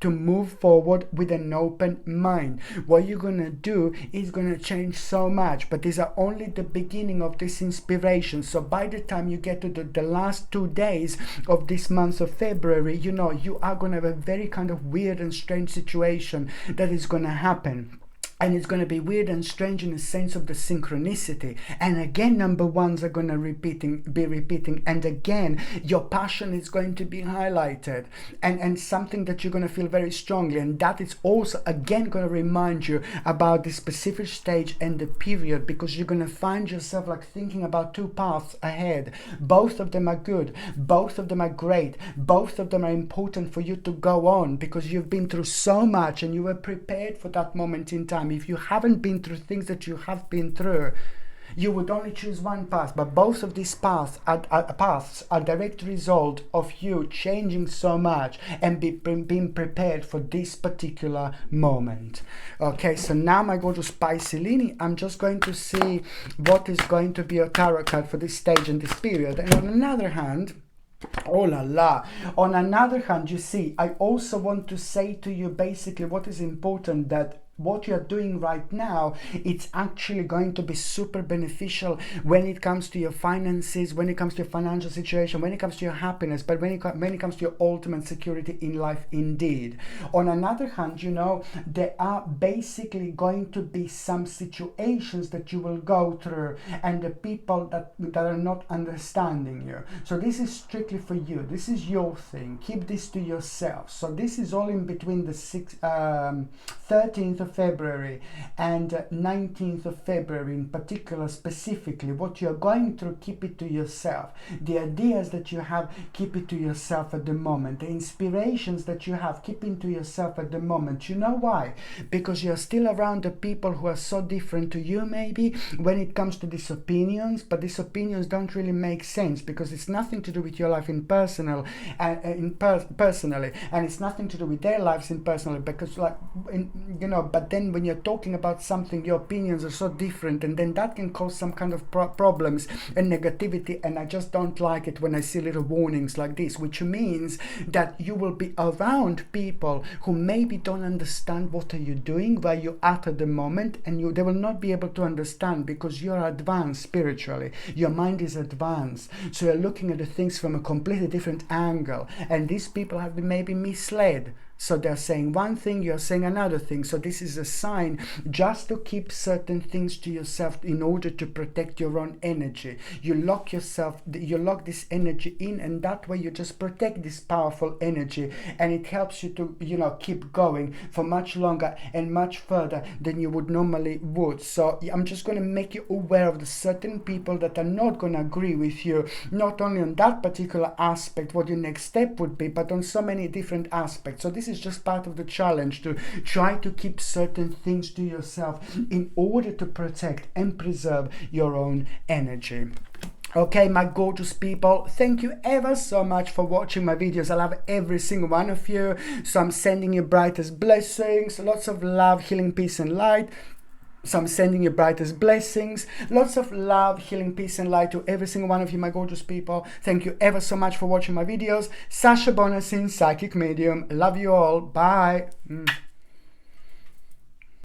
S1: To move forward with an open mind. What you're going to do is going to change so much, but these are only the beginning of this inspiration. So by the time you get to the last 2 days of this month of February, you know, you are going to have a very kind of weird and strange situation that is going to happen. And it's going to be weird and strange in the sense of the synchronicity. And again, number ones are going to be repeating. And again, your passion is going to be highlighted. And something that you're going to feel very strongly. And that is also, again, going to remind you about the specific stage and the period. Because you're going to find yourself like thinking about 2 paths ahead. Both of them are good. Both of them are great. Both of them are important for you to go on. Because you've been through so much and you were prepared for that moment in time. If you haven't been through things that you have been through, you would only choose one path, but both of these paths are direct result of you changing so much and being prepared for this particular moment. Okay, so now I go to Spicy. I'm just going to see what is going to be your tarot card for this stage and this period. And on another hand, oh la la, on another hand, you see, I also want to say to you basically what is important, that what you're doing right now, it's actually going to be super beneficial when it comes to your finances, when it comes to your financial situation, when it comes to your happiness, but when it comes to your ultimate security in life indeed. On another hand, you know, there are basically going to be some situations that you will go through and the people that are not understanding you. So this is strictly for you. This is your thing. Keep this to yourself. So this is all in between the 13th of February and 19th of February in particular. Specifically what you're going through, keep it to yourself. The ideas that you have, keep it to yourself at the moment. The inspirations that you have, keep it to yourself at the moment. You know why? Because you're still around the people who are so different to you maybe when it comes to these opinions, but these opinions don't really make sense because it's nothing to do with your life personally, and it's nothing to do with their lives personally, because but then when you're talking about something, your opinions are so different, and then that can cause some kind of problems and negativity. And I just don't like it when I see little warnings like this, which means that you will be around people who maybe don't understand what are you doing, where you're at the moment, and they will not be able to understand because you're advanced spiritually. Your mind is advanced, so you're looking at the things from a completely different angle, and these people have been maybe misled. So they're saying one thing, you're saying another thing. So this is a sign just to keep certain things to yourself in order to protect your own energy. You lock this energy in, and that way you just protect this powerful energy, and it helps you to, keep going for much longer and much further than you would normally would. So I'm just going to make you aware of the certain people that are not going to agree with you, not only on that particular aspect, what your next step would be, but on so many different aspects. So this is just part of the challenge, to try to keep certain things to yourself in order to protect and preserve your own energy. Okay, my gorgeous people, thank you ever so much for watching my videos. I love every single one of you. So I'm sending you brightest blessings, lots of love, healing, peace and light. So I'm sending you brightest blessings, lots of love, healing, peace and light to every single one of you, my gorgeous people. Thank you ever so much for watching my videos. Sasha Bonasin, Psychic Medium. Love you all. Bye.